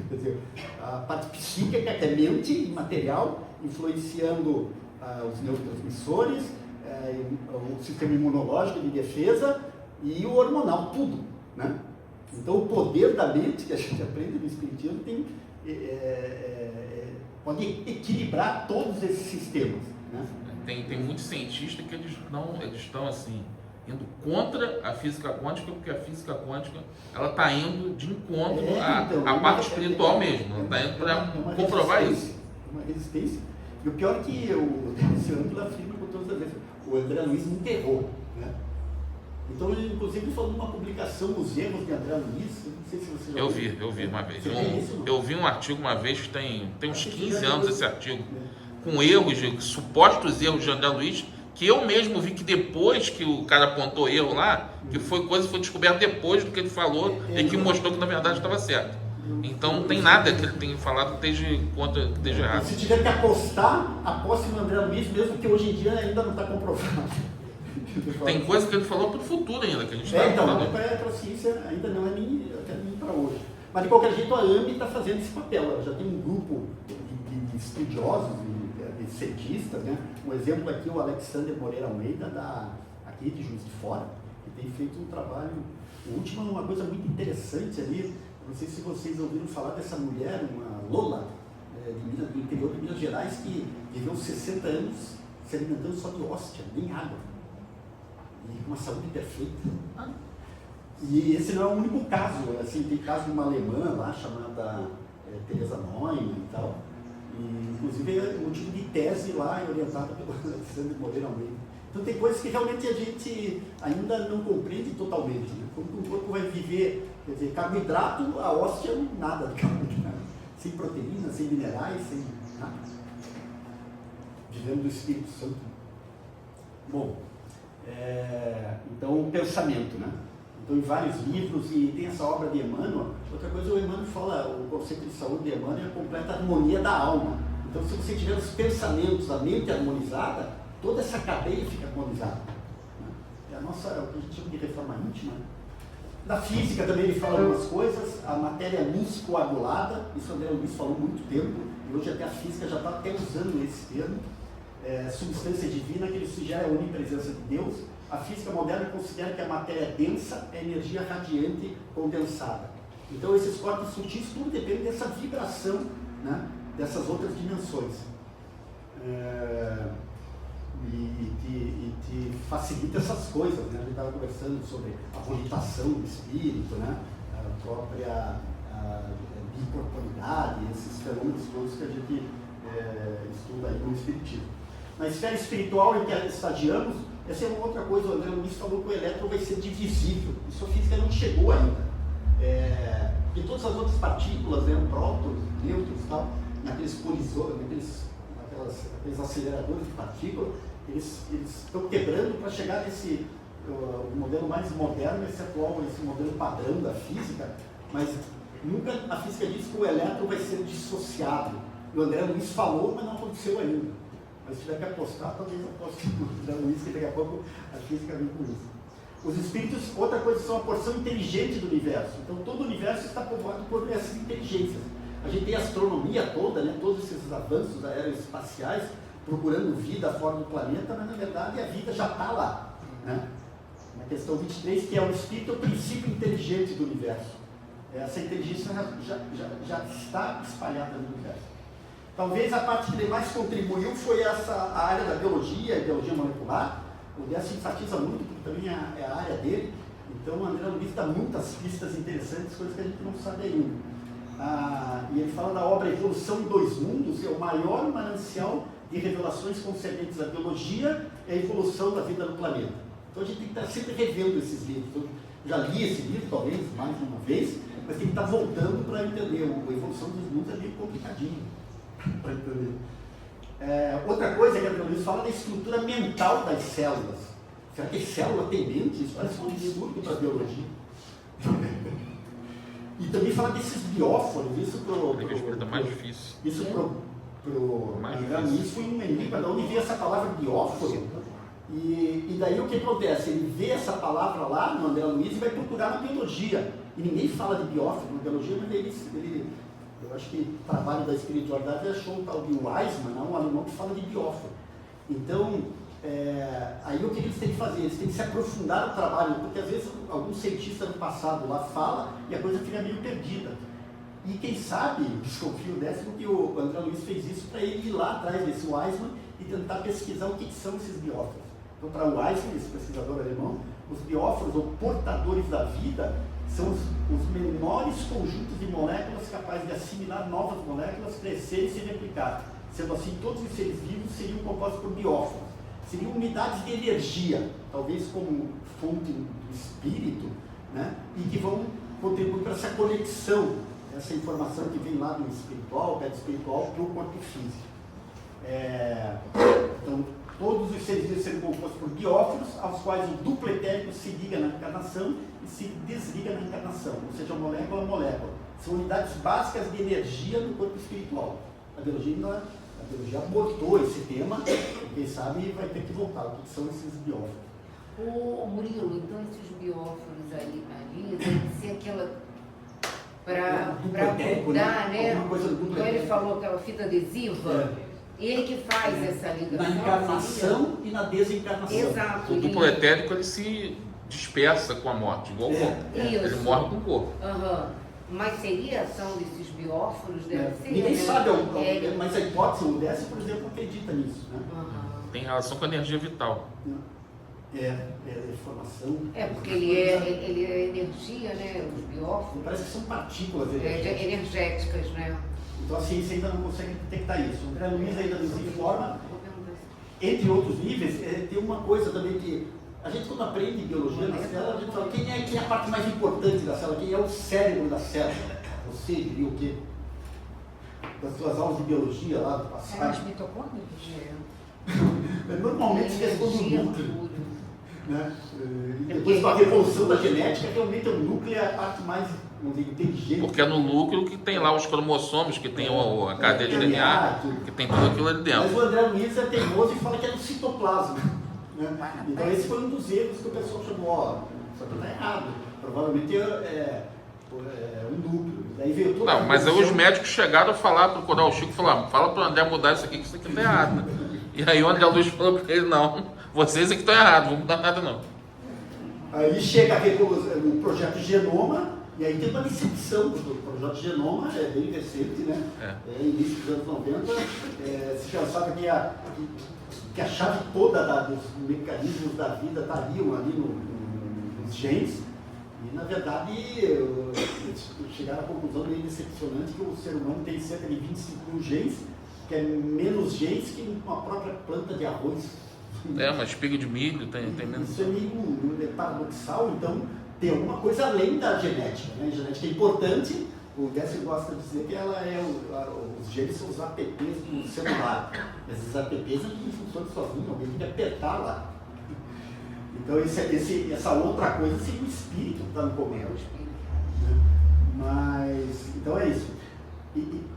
Quer dizer, a parte psíquica, que é mente imaterial, influenciando os neurotransmissores, o sistema imunológico de defesa e o hormonal, tudo, né? Então, o poder da mente, que a gente aprende no Espiritismo, pode equilibrar todos esses sistemas, né? Tem muitos cientistas que eles estão assim, indo contra a física quântica, porque a física quântica ela está indo de encontro à parte espiritual mesmo, ela está indo para comprovar isso. Uma resistência. E o pior é que esse ângulo afirma com todas as vezes, o André Luiz nunca errou, né? Então, ele inclusive falou numa publicação dos erros de André Luiz, eu não sei se você já ouviu. Eu vi uma vez. Isso, eu vi um artigo uma vez, que tem uns 15 anos esse artigo, com erros, supostos erros de André Luiz, que eu mesmo vi que depois que o cara apontou erro lá, que foi descoberta depois do que ele falou e que mostrou que na verdade estava certo. Então não tem nada que ele tenha falado que esteja errado. Se tiver que apostar, aposte no André Luiz, mesmo que hoje em dia ainda não está comprovado. Tem coisa que ele falou para o futuro ainda, que a gente está então, falando. Para a ciência ainda não é nem para hoje. Mas de qualquer jeito a AMB está fazendo esse papel, ela já tem um grupo de estudiosos, de cientistas, né? Um exemplo aqui, o Alexander Moreira Almeida, aqui de Juiz de Fora, que tem feito um trabalho, o último é uma coisa muito interessante ali, não sei se vocês ouviram falar dessa mulher, uma Lola, do interior de Minas Gerais, que viveu 60 anos se alimentando só de hóstia, nem água, e com uma saúde perfeita. E esse não é o único caso, assim, tem caso de uma alemã lá, chamada Teresa Neumann e tal, e inclusive o motivo de tese lá é orientada pelo Alexandre Moreira Almeida. Então tem coisas que realmente a gente ainda não compreende totalmente, né? Como que o corpo vai viver, quer dizer, carboidrato, a hóstia, nada de carboidrato, sem proteína, sem minerais, sem nada. Vivendo do Espírito Santo. Bom, então o pensamento, né? Então, em vários livros, e tem essa obra de Emmanuel. Outra coisa, o Emmanuel fala, o conceito de saúde de Emmanuel é a completa harmonia da alma. Então, se você tiver os pensamentos, a mente harmonizada, toda essa cadeia fica harmonizada. É o que a gente chama de reforma íntima. Na física também ele fala algumas coisas, a matéria luz coagulada, isso o André Luiz falou há muito tempo, e hoje até a física já está até usando esse termo. Substância divina, que ele sugere a onipresença de Deus. A física moderna considera que a matéria densa é energia radiante condensada. Então, esses corpos sutis, tudo depende dessa vibração, né, dessas outras dimensões. E te facilita essas coisas, né? A gente estava conversando sobre a volitação do espírito, né? A própria bicorporidade, esses fenômenos todos que a gente estuda aí no espiritismo. Na esfera espiritual em que estadiamos, essa é uma outra coisa, o André Luiz falou que o elétron vai ser divisível. Isso a física não chegou ainda. E todas as outras partículas, né, prótons, nêutrons e tal, naqueles colisores, naqueles aceleradores de partículas, eles estão quebrando para chegar nesse o modelo mais moderno, esse atual, esse modelo padrão da física, mas nunca a física diz que o elétron vai ser dissociado. O André Luiz falou, mas não aconteceu ainda. Mas se tiver que apostar, talvez aposte no André Luiz, que daqui a pouco a física vem com isso. Os espíritos, outra coisa, são a porção inteligente do universo. Então todo o universo está povoado por essas inteligências. A gente tem a astronomia toda, né, todos esses avanços aeroespaciais, procurando vida fora do planeta, mas na verdade a vida já está lá. Né? Na questão 23, que é o espírito, o princípio inteligente do universo. Essa inteligência já está espalhada no universo. Talvez a parte que ele mais contribuiu foi a área da biologia, a biologia molecular. O Décio enfatiza muito, porque também é a área dele. Então o André Luiz dá muitas pistas interessantes, coisas que a gente não sabe ainda. E ele fala da obra Evolução em Dois Mundos, é o maior manancial de revelações concernentes à biologia e à evolução da vida no planeta. Então a gente tem que estar sempre revendo esses livros. Eu já li esse livro, talvez, mais de uma vez, mas tem que estar voltando para entender. A Evolução dos Mundos é meio complicadinho para entender. Outra coisa que a André Luiz fala da estrutura mental das células. Será que célula tem mente? Isso parece um absurdo para a biologia. E também fala desses bióforos, isso mais difícil. Isso pro André Luiz foi um enigma, de onde veio essa palavra bióforo. E daí o que acontece? Ele vê essa palavra lá no André Luiz e vai procurar na biologia. E ninguém fala de bióforo na biologia, mas eu acho que o trabalho da espiritualidade achou um tal de Weismann, um alemão que fala de bióforo. Então, aí o que eles têm que fazer? Eles têm que se aprofundar no trabalho, porque às vezes algum cientista do passado lá fala e a coisa fica meio perdida. E quem sabe, desconfio décimo, que o André Luiz fez isso para ele ir lá atrás desse Weismann e tentar pesquisar o que são esses bióforos. Então, para o Weismann, esse pesquisador alemão, os bióforos, ou portadores da vida, são os menores conjuntos de moléculas capazes de assimilar novas moléculas, crescer e se replicar. Sendo assim, todos os seres vivos seriam compostos por bióforos. Seriam unidades de energia, talvez como fonte do espírito, né? E que vão contribuir para essa conexão, essa informação que vem lá do espiritual, pé espiritual, para o corpo físico. Então, todos os seres vivos serão compostos por bióforos, aos quais o duplo etérico se liga na encarnação e se desliga na encarnação, ou seja, molécula a molécula. São unidades básicas de energia no corpo espiritual. A biologia abordou esse tema, e quem sabe vai ter que voltar. O que são esses bióforos? O Murilo, então esses bióforos ali deve ser aquela para mudar, né? Então ele falou aquela fita adesiva. Ele que faz essa ligação. Na encarnação e na desencarnação. Exato. O duplo etérico ele se dispersa com a morte, igual o corpo. Ele morre com o corpo. Mas seria a ação desses bióforos? Deve ser. Ninguém sabe, mas a hipótese, o Décio, por exemplo, acredita nisso. Né? Tem relação com a energia vital. Informação. Porque ele é energia, né? Os bióforos. Parece que são partículas energéticas, né? Então a ciência ainda não consegue detectar isso. O André Luiz ainda nos informa, entre outros níveis, tem uma coisa também que a gente quando aprende biologia na célula, a gente fala quem é a parte mais importante da célula, quem é o cérebro da célula. Você diria o quê? Das suas aulas de biologia lá do passado. As mitocôndrias? Normalmente se responde o núcleo. Né? Depois com a revolução da genética, realmente o núcleo é a parte mais, vamos dizer, inteligente. Porque é no núcleo que tem lá os cromossomos, que tem a cadeia de DNA, que tem tudo aquilo ali dentro. Mas o André Luiz é teimoso e fala que é no citoplasma. Né? Então esse foi um dos erros que o pessoal chamou, só que está errado. Provavelmente é um núcleo. Daí veio toda não, mas aí os médicos chegaram a falar, procurar o Chico e falaram, fala para o André mudar isso aqui, que isso aqui está errado. E aí o André Luiz falou para ele, não, vocês é que estão errados, não vão mudar nada não. Aí chega o projeto Genoma, e aí tem uma decepção do projeto Genoma, é bem recente, né? Início dos anos 90, se pensava que a chave toda dos mecanismos da vida estariam ali nos genes, e na verdade chegaram à conclusão meio decepcionante que o ser humano tem cerca de 25 mil genes, que é menos genes que uma própria planta de arroz. Uma espiga de milho tem menos. Isso é meio paradoxal, então tem alguma coisa além da genética, né? A genética é importante, o Décio gosta de dizer que ela é os genes são os apps do celular. Esses apps não funcionam sozinhos, alguém tem que apertar lá. Então essa outra coisa seria o espírito que está no comando. Mas, então é isso.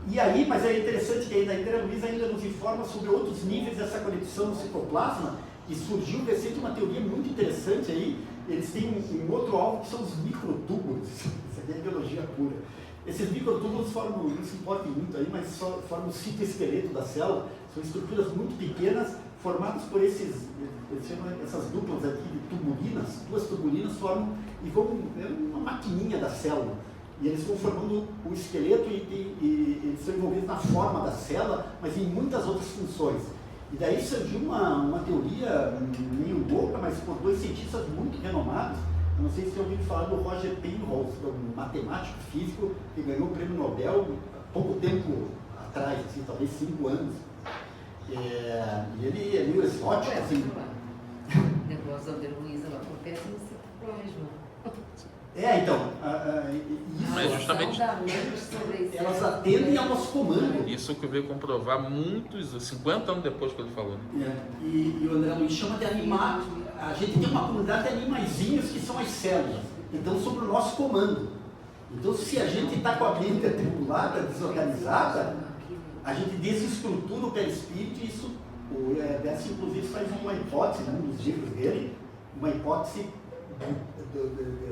E aí, mas é interessante que ainda a Andrea Luiz ainda nos informa sobre outros níveis dessa conexão no citoplasma, e surgiu recente uma teoria muito interessante aí. Eles têm um outro alvo que são os microtúbulos. Isso aqui é biologia pura. Esses microtúbulos formam, não se importem muito aí, mas formam o citoesqueleto da célula. São estruturas muito pequenas, formadas por essas duplas aqui de tubulinas. Duas tubulinas formam e vão, é uma maquininha da célula. E eles vão formando o esqueleto e eles são envolvidos na forma da célula, mas em muitas outras funções. E daí surgiu uma teoria meio louca, mas por dois cientistas muito renomados. Eu não sei se você ouviu falar do Roger Penrose, um matemático físico que ganhou o prêmio Nobel há pouco tempo atrás, assim, talvez 5 anos. E ele é meio exótico, assim. O negócio da Andrea Luiz, ela acontece no citoplasma. Então, Mas justamente elas atendem ao nosso comando. isso que eu veio comprovar muitos, 50 anos depois que ele falou. Né? E o André Luiz chama de animar. A gente tem uma comunidade de animaizinhos que são as células. Então, sob o nosso comando. Então, se a gente está com a mente atribulada, desorganizada, a gente desestrutura o perispírito, e isso, o Décio, inclusive, faz uma hipótese, né, nos livros dele, uma hipótese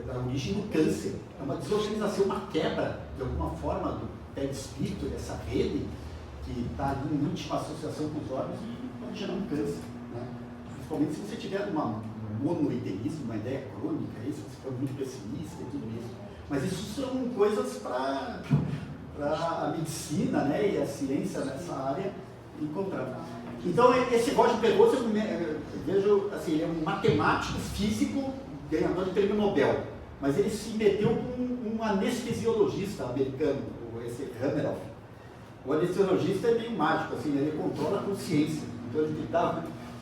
da origem do câncer. É uma desorganização, uma quebra, de alguma forma, do perispírito, dessa rede, que está ali em íntima associação com os órgãos e pode gerar um câncer. Né? Principalmente se você tiver um monoideísmo, uma ideia crônica, se você for muito pessimista e tudo isso. Mas isso são coisas para a medicina, né, e a ciência nessa área encontrar. Então, esse Roger Penrose, eu vejo, assim, ele é um matemático físico, ganhador de prêmio Nobel, mas ele se meteu com um anestesiologista americano, esse Hameroff. O anestesiologista é meio mágico, assim, ele controla a consciência. Então, ele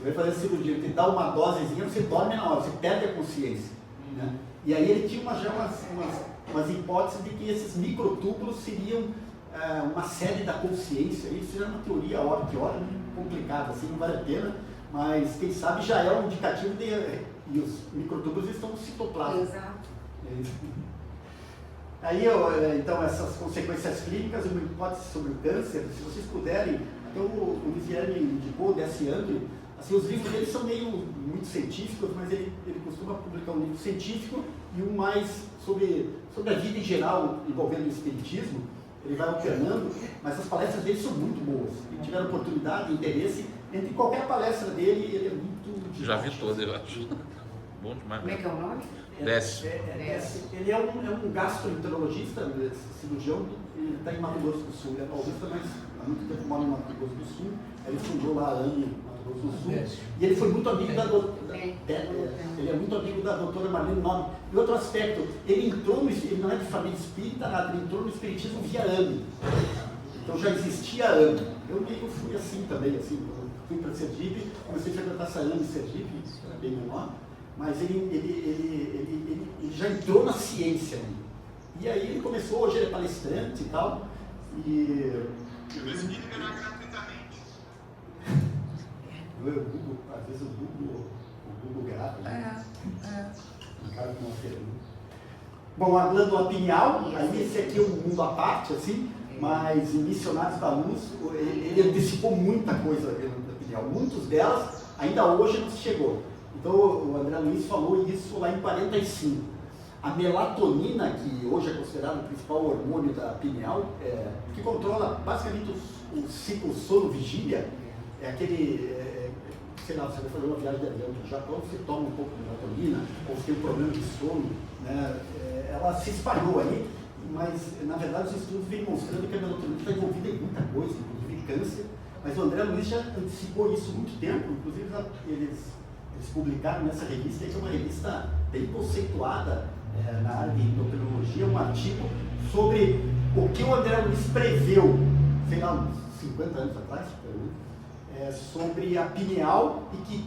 vai fazer a cirurgia, ele te dá uma dosezinha, você dorme na hora, você perde a consciência. Né? E aí ele tinha já umas hipóteses de que esses microtúbulos seriam uma sede da consciência. Isso é uma teoria, que hora complicada, assim, não vale a pena, mas quem sabe já é um indicativo de... E os microtúbulos estão no citoplasma. Exato. Aí, então, essas consequências clínicas, uma hipótese sobre o câncer, se vocês puderem, então o Luiz Guilherme indicou, Décio André, assim, os livros dele são meio muito científicos, mas ele costuma publicar um livro científico e um mais sobre a vida em geral envolvendo o espiritismo. Ele vai alternando, mas as palestras dele são muito boas. Quem tiver oportunidade, interesse, entre qualquer palestra dele, ele é muito... Já vi todas, eu acho. Bom demais. Como é que é o nome? Décio. Ele é um gastroenterologista, cirurgião, ele está em Mato Grosso do Sul. Ele é paulista, mas há muito tempo mora em Mato Grosso do Sul. Ele fundou lá a ANI, Mato Grosso do Sul. E ele foi muito amigo ele é muito amigo da doutora Marlene Nobre. E outro aspecto, ele não é de família espírita, nada, ele entrou no espiritismo via ANI. Então já existia a ANI. Eu meio fui assim também, assim, eu fui para Sergipe, comecei a frequentar essa ANI em Sergipe, isso era bem menor, mas ele já entrou na ciência. E aí ele começou, hoje ele é palestrante e tal. O espírita não é gratuitamente. Às vezes o Google grava. Bom, a glândula pineal, aí esse aqui é um mundo à parte, assim, mas em Missionários da Luz, ele antecipou muita coisa da glândula pineal. Muitas delas ainda hoje não se chegou. Então o André Luiz falou isso lá em 45. A melatonina, que hoje é considerado o principal hormônio da pineal, que controla basicamente o ciclo sono-vigília, é aquele, sei lá, você vai fazer uma viagem de avião para o Japão, você toma um pouco de melatonina, ou você tem um problema de sono, né? Ela se espalhou aí, mas na verdade os estudos vêm mostrando que a melatonina está envolvida em muita coisa, inclusive câncer, mas o André Luiz já antecipou isso há muito tempo, inclusive eles publicaram nessa revista, que é uma revista bem conceituada na área de endocrinologia, um artigo sobre o que o André Luiz preveu, sei lá, uns 50 anos atrás, sobre a pineal e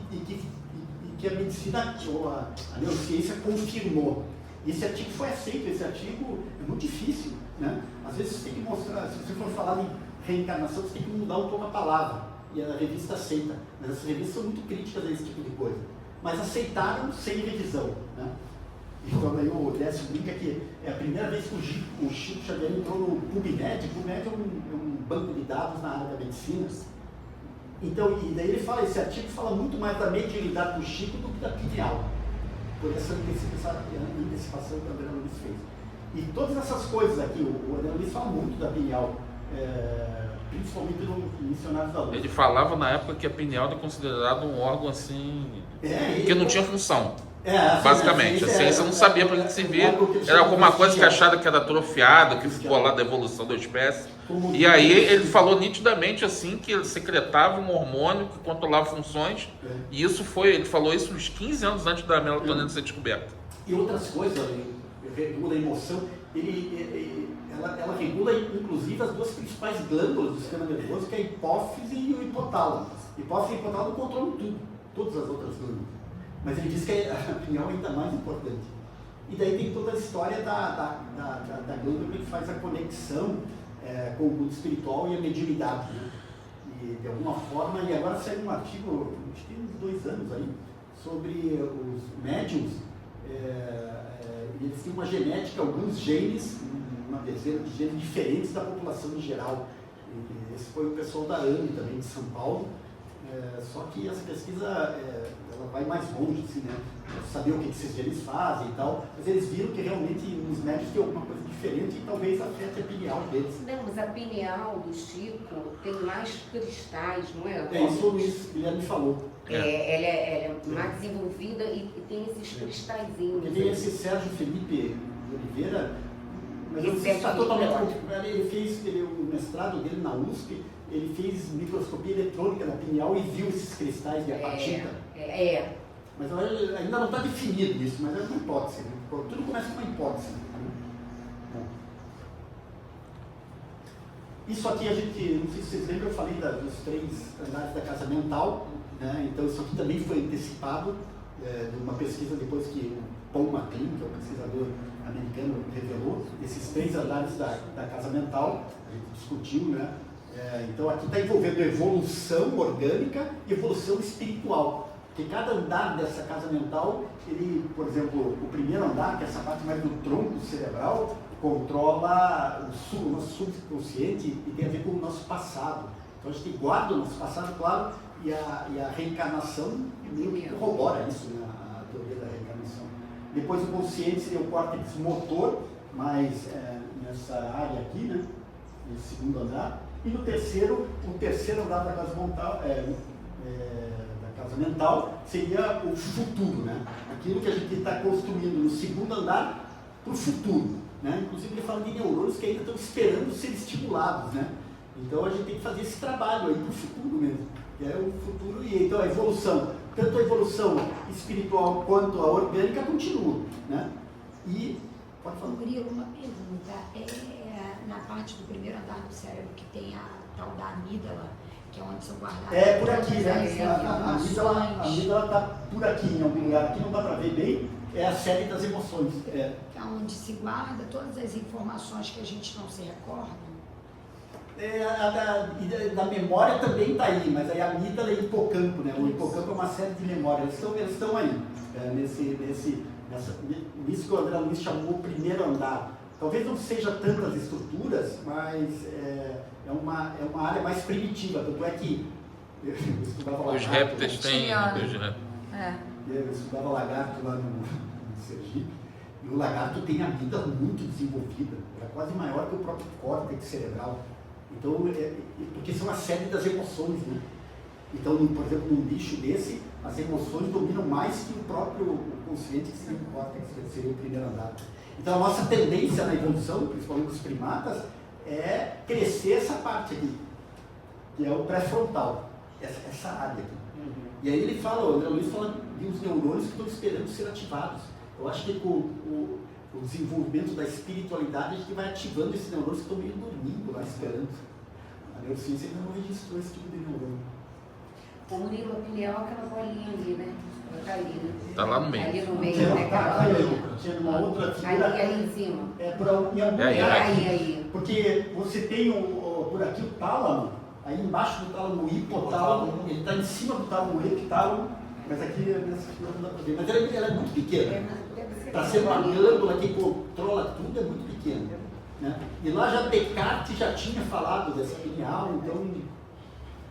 que a medicina, ou a neurociência confirmou. E esse artigo foi aceito, esse artigo é muito difícil, né? Às vezes você tem que mostrar, se você for falar em reencarnação, você tem que mudar um pouco a palavra, e a revista aceita, mas as revistas são muito críticas a esse tipo de coisa, mas aceitaram sem revisão, né? Então aí o Décio brinca que é a primeira vez que o Chico Xavier entrou no PubMed. O PubMed é um banco de dados na área da medicina. Então, e daí ele fala, esse artigo fala muito mais da mediunidade do Chico do que da pineal, por essa antecipação que o Adriano Luiz fez. E todas essas coisas aqui, o Adriano Luiz fala muito da pineal, principalmente no Missionários da Luz. Ele falava na época que a pineal era considerado um órgão assim, que não tinha função. Basicamente, a ciência não sabia para que servir, era alguma coisa que achava que era atrofiada, que ficou lá da evolução da espécie. E aí ele falou nitidamente assim que ele secretava um hormônio que controlava funções, e isso foi, ele falou isso uns 15 anos antes da melatonina ser descoberta. E outras coisas, regula a emoção, ela regula inclusive as duas principais glândulas do sistema nervoso, que é a hipófise e o hipotálamo. Hipófise e hipotálamo controlam tudo, todas as outras glândulas. Mas ele diz que a pineal é ainda mais importante. E daí tem toda a história da glândula que faz a conexão com o mundo espiritual e a mediunidade, né? E de alguma forma, e agora saiu um artigo, acho que tem uns 2 anos aí, sobre os médiums, eles têm uma genética, alguns genes, uma dezena de genes diferentes da população em geral. E esse foi o pessoal da AME também, de São Paulo. Só que essa pesquisa ela vai mais longe, assim, né? Saber o que esses genes fazem e tal, mas eles viram que realmente nos médicos tem alguma coisa diferente e talvez afete a pineal deles. Não, mas a pineal do Chico tem mais cristais, não é? Isso o Luiz Guilherme falou. Ela é mais desenvolvida e tem esses cristalzinhos. E tem esse Sérgio Felipe Oliveira, mas Esse não sei se está totalmente. Felipe. Ele fez o mestrado dele na USP, ele fez microscopia eletrônica na pineal e viu esses cristais de apatita. Mas ainda não está definido isso, mas é uma hipótese, né? Tudo começa com uma hipótese. Bom. Isso aqui a gente, não sei se vocês lembram, eu falei dos 3 andares da casa mental, né? Então isso aqui também foi antecipado de uma pesquisa depois que o Paul MacLean, que é o pesquisador americano, revelou esses 3 andares da casa mental, a gente discutiu, né? Então aqui está envolvendo evolução orgânica e evolução espiritual. Porque cada andar dessa casa mental, ele, por exemplo, o primeiro andar, que é essa parte mais do tronco cerebral, controla o nosso subconsciente e tem a ver com o nosso passado. Então a gente guarda o nosso passado, claro, e a reencarnação meio que corrobora isso, né? A teoria da reencarnação. Depois o consciente seria o córtex motor, mais nessa área aqui, né? Nesse segundo andar. E no terceiro, o terceiro andar da casa mental seria o futuro, né? Aquilo que a gente está construindo no segundo andar para o futuro, né? Inclusive ele fala de neurônios que ainda estão esperando ser estimulados, né? Então a gente tem que fazer esse trabalho aí para o futuro mesmo, que é o futuro. E então a evolução, tanto a evolução espiritual quanto a orgânica continua, né? E pode falar. Murilo, uma pergunta. Na parte do primeiro andar do cérebro que tem a tal da amígdala, que é onde são guardadas por aqui, né? A amígdala está por aqui, em algum lugar. Aqui não dá para ver bem, é a sede das emoções. É onde se guarda todas as informações que a gente não se recorda. Da memória também está aí, mas aí a amígdala é hipocampo, né? O hipocampo é uma série de memórias, eles estão aí, nisso que o André Luiz chamou o primeiro andar. Talvez não seja tantas estruturas, mas é uma área mais primitiva, tanto é que eu estudava lagarto. Os répteis têm. Eu estudava lagarto lá no Sergipe, e o lagarto tem a amígdala muito desenvolvida, é quase maior que o próprio córtex cerebral. Então, porque são a sede das emoções, né? Então, por exemplo, num bicho desse, as emoções dominam mais que o próprio consciente, que seria o córtex, que seria o primeiro andar. Então, a nossa tendência na evolução, principalmente dos primatas, é crescer essa parte aqui, que é o pré-frontal, essa área aqui. E aí ele fala, o André Luiz fala de uns neurônios que estão esperando ser ativados. Eu acho que com o desenvolvimento da espiritualidade, a gente vai ativando esses neurônios que estão meio dormindo lá, esperando. A neurociência ainda não registrou esse tipo de neurônio. O Murilo, a pineal é aquela bolinha ali, né? Tá ali, né? Tá lá no meio. Ali no meio, Tinha, né? tinha uma outra figura. Ali em cima. Em algum Aí, lugar aí. aqui. Aí. Porque você tem por aqui o tálamo, aí embaixo do tálamo o hipotálamo, ele está em cima do tálamo, o epitálamo, mas aqui nessa figura não dá para ver. Mas ela é muito pequena. Para ser uma glândula que controla tudo, é muito pequena. Né? E lá já Descartes já tinha falado dessa pineal, então.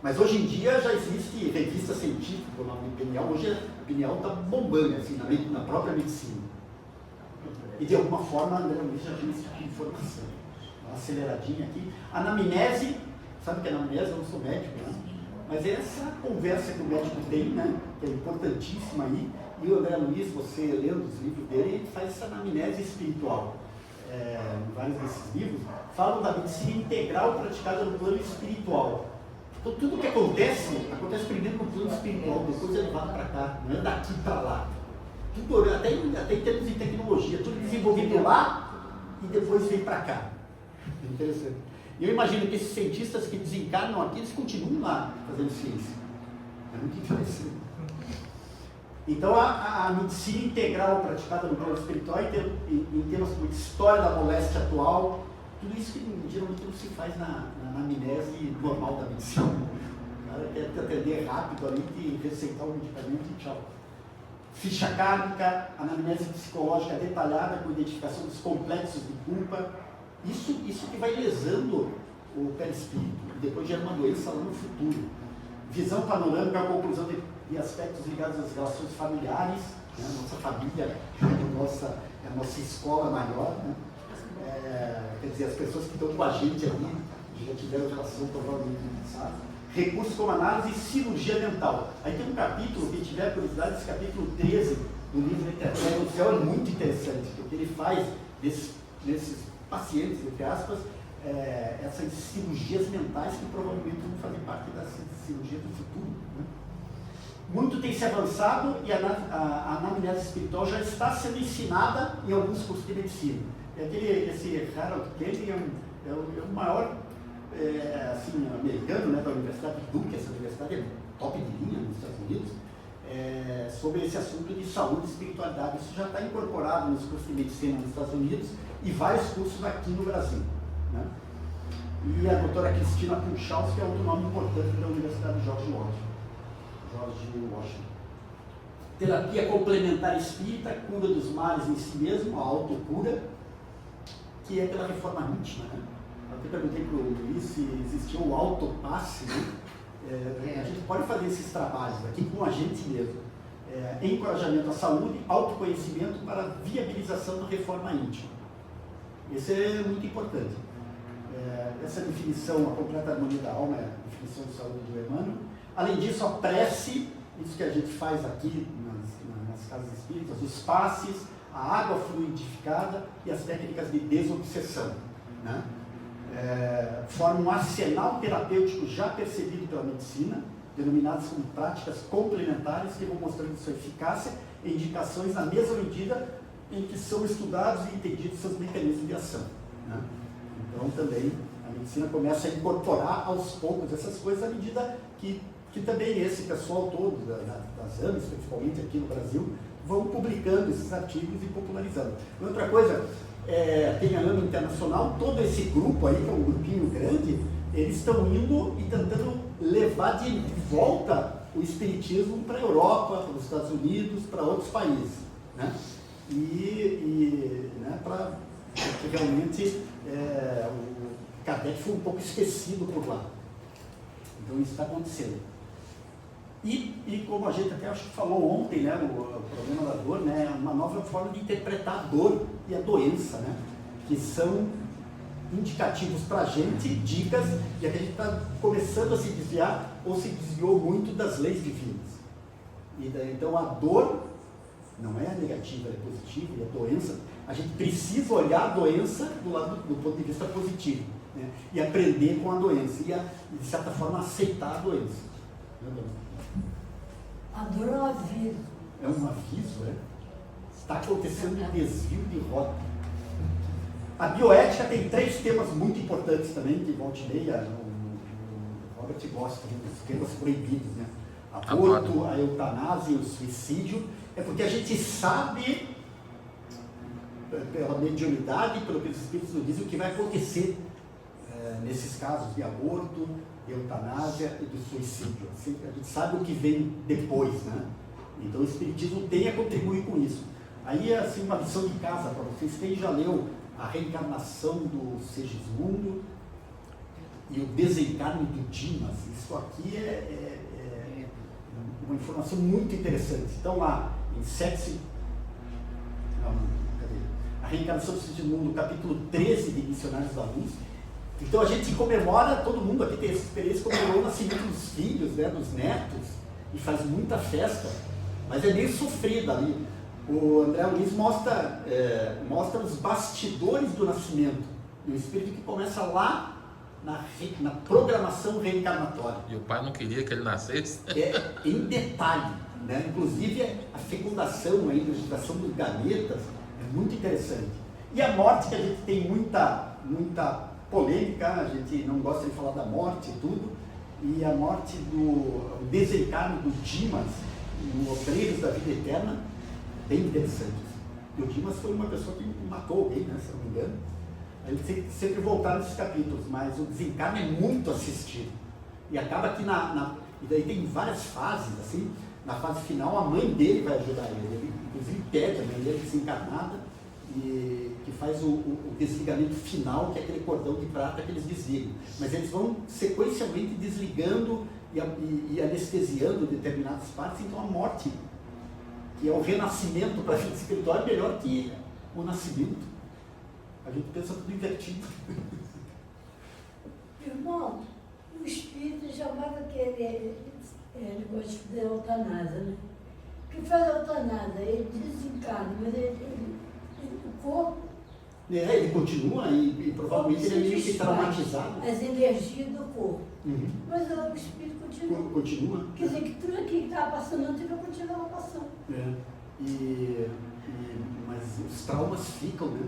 Mas hoje em dia já existe revista científica com o nome de pineal. Hoje a pineal está bombando assim, na própria medicina. E de alguma forma a neurologia já tinha esse tipo de informação. Uma aceleradinha aqui. Anamnese, sabe o que é anamnese? Eu não sou médico, né? Mas é essa conversa que o médico tem, né? Que é importantíssima aí. E o André Luiz, você lendo os livros dele, ele faz essa anamnese espiritual. Em vários desses livros, falam da medicina integral praticada no plano espiritual. Então, tudo que acontece primeiro no plano espiritual, depois é levado para cá, não é daqui para lá. Tudo, até em termos de tecnologia, tudo desenvolvido lá e depois vem para cá. É interessante. E eu imagino que esses cientistas que desencarnam aqui, eles continuam lá fazendo ciência. É muito interessante. Então, a medicina integral praticada no plano espiritual, em termos de história da moléstia atual, tudo isso que geralmente não se faz na anamnese normal da medicina. O cara quer te atender rápido ali, e receitar o medicamento e tchau. Ficha kármica, anamnese psicológica detalhada com identificação dos complexos de culpa. Isso que vai lesando o perispírito e depois gera uma doença lá no futuro. Visão panorâmica, a conclusão de aspectos ligados às relações familiares, né? Nossa família é a nossa escola maior, né? Quer dizer, as pessoas que estão com a gente ali, que já tiveram relação provavelmente, sabe? Recursos como análise e cirurgia mental. Aí tem um capítulo, quem tiver curiosidade, esse capítulo 13 do livro Eterno do Céu é muito interessante, porque ele faz desses pacientes, entre aspas, essas cirurgias mentais que provavelmente vão fazer parte das cirurgias do futuro. Né? Muito tem se avançado e a anamnese espiritual já está sendo ensinada em alguns cursos de medicina. Esse Harold Kelly é o maior americano, né, da Universidade de Duke. Essa universidade é top de linha nos Estados Unidos, sobre esse assunto de saúde e espiritualidade. Isso já está incorporado nos cursos de medicina nos Estados Unidos e vários cursos aqui no Brasil. Né? E a doutora Cristina Punchals, que é outro nome importante da Universidade de George Washington. Terapia complementar espírita, cura dos males em si mesmo, a autocura, que é pela reforma íntima. Né? Eu até perguntei para o Luiz se existia um autopasse. Né? A gente pode fazer esses trabalhos aqui com a gente mesmo. Encorajamento à saúde, autoconhecimento para viabilização da reforma íntima. Isso é muito importante. Essa definição, a completa harmonia da alma, é a definição de saúde do Emmanuel. Além disso, a prece, isso que a gente faz aqui nas casas espíritas, os passes, a água fluidificada e as técnicas de desobsessão. Né? Formam um arsenal terapêutico já percebido pela medicina, denominadas como práticas complementares que vão mostrando sua eficácia e indicações na mesma medida em que são estudados e entendidos seus mecanismos de ação. Né? Então, também, a medicina começa a incorporar aos poucos essas coisas à medida que também esse pessoal todo, das AMES, principalmente aqui no Brasil, vão publicando esses artigos e popularizando. Outra coisa, tem a AME Internacional, todo esse grupo aí, que é um grupinho grande, eles estão indo e tentando levar de volta o espiritismo para a Europa, para os Estados Unidos, para outros países. Né? Né, porque realmente o Kardec foi um pouco esquecido por lá. Então isso está acontecendo. E como a gente até acho que falou ontem, né, o problema da dor, né, uma nova forma de interpretar a dor e a doença, né, que são indicativos para a gente, dicas, e a gente está começando a se desviar, ou se desviou muito das leis divinas. Então a dor não é negativa, é positiva, e a doença, a gente precisa olhar a doença do ponto de vista positivo, né, e aprender com a doença, e de certa forma aceitar a doença. A dor é um aviso. É um aviso, Está acontecendo um desvio de rota. A bioética tem 3 temas muito importantes também, que volta e meia, o Robert gosta, dos temas proibidos, né? aborto, a eutanásia, o suicídio, é porque a gente sabe, pela mediunidade, pelo que os espíritos nos dizem, o que vai acontecer nesses casos de aborto, de eutanásia e do suicídio. Assim, a gente sabe o que vem depois, né? Então o espiritismo tem a contribuir com isso. Aí, assim, uma lição de casa para vocês. Quem já leu A Reencarnação do Segismundo e o Desencarne do Dimas? Isso aqui é uma informação muito interessante. Então lá, em A Reencarnação do Segismundo, capítulo 13 de Missionários da Luz. Então a gente comemora, todo mundo aqui tem essa experiência, comemorou o nascimento dos filhos, né, dos netos, e faz muita festa, mas é meio sofrida ali. O André Luiz mostra os bastidores do nascimento, do espírito que começa lá na programação reencarnatória. E o pai não queria que ele nascesse? Em detalhe, né? Inclusive a fecundação, a gestação dos gametas é muito interessante. E a morte, que a gente tem muita polêmica, a gente não gosta de falar da morte e tudo, e a morte do desencarne do Dimas, no Obreiros da Vida Eterna, bem interessante. E o Dimas foi uma pessoa que matou alguém, né, se não me engano. A gente sempre voltar nesses capítulos, mas o desencarne é muito assistido. E acaba que e daí tem várias fases, assim. Na fase final, a mãe dele vai ajudar ele. Ele, inclusive, pede a mãe dele desencarnada, e que faz o desligamento final, que é aquele cordão de prata que eles desligam. Mas eles vão sequencialmente desligando e anestesiando determinadas partes. Então a morte, que é o renascimento para a vida espiritual, é melhor que o nascimento. A gente pensa tudo invertido. Irmão, o espírito chamava que ele gosta de eutanásia, né? O que faz a eutanásia? Ele desencarna, mas o corpo... Ele continua e provavelmente ele é meio que traumatizado. As energias do corpo. Uhum. Mas o espírito continua. Continua. Quer dizer que tudo aquilo que estava passando antes vai continuar passando. Mas os traumas ficam, né?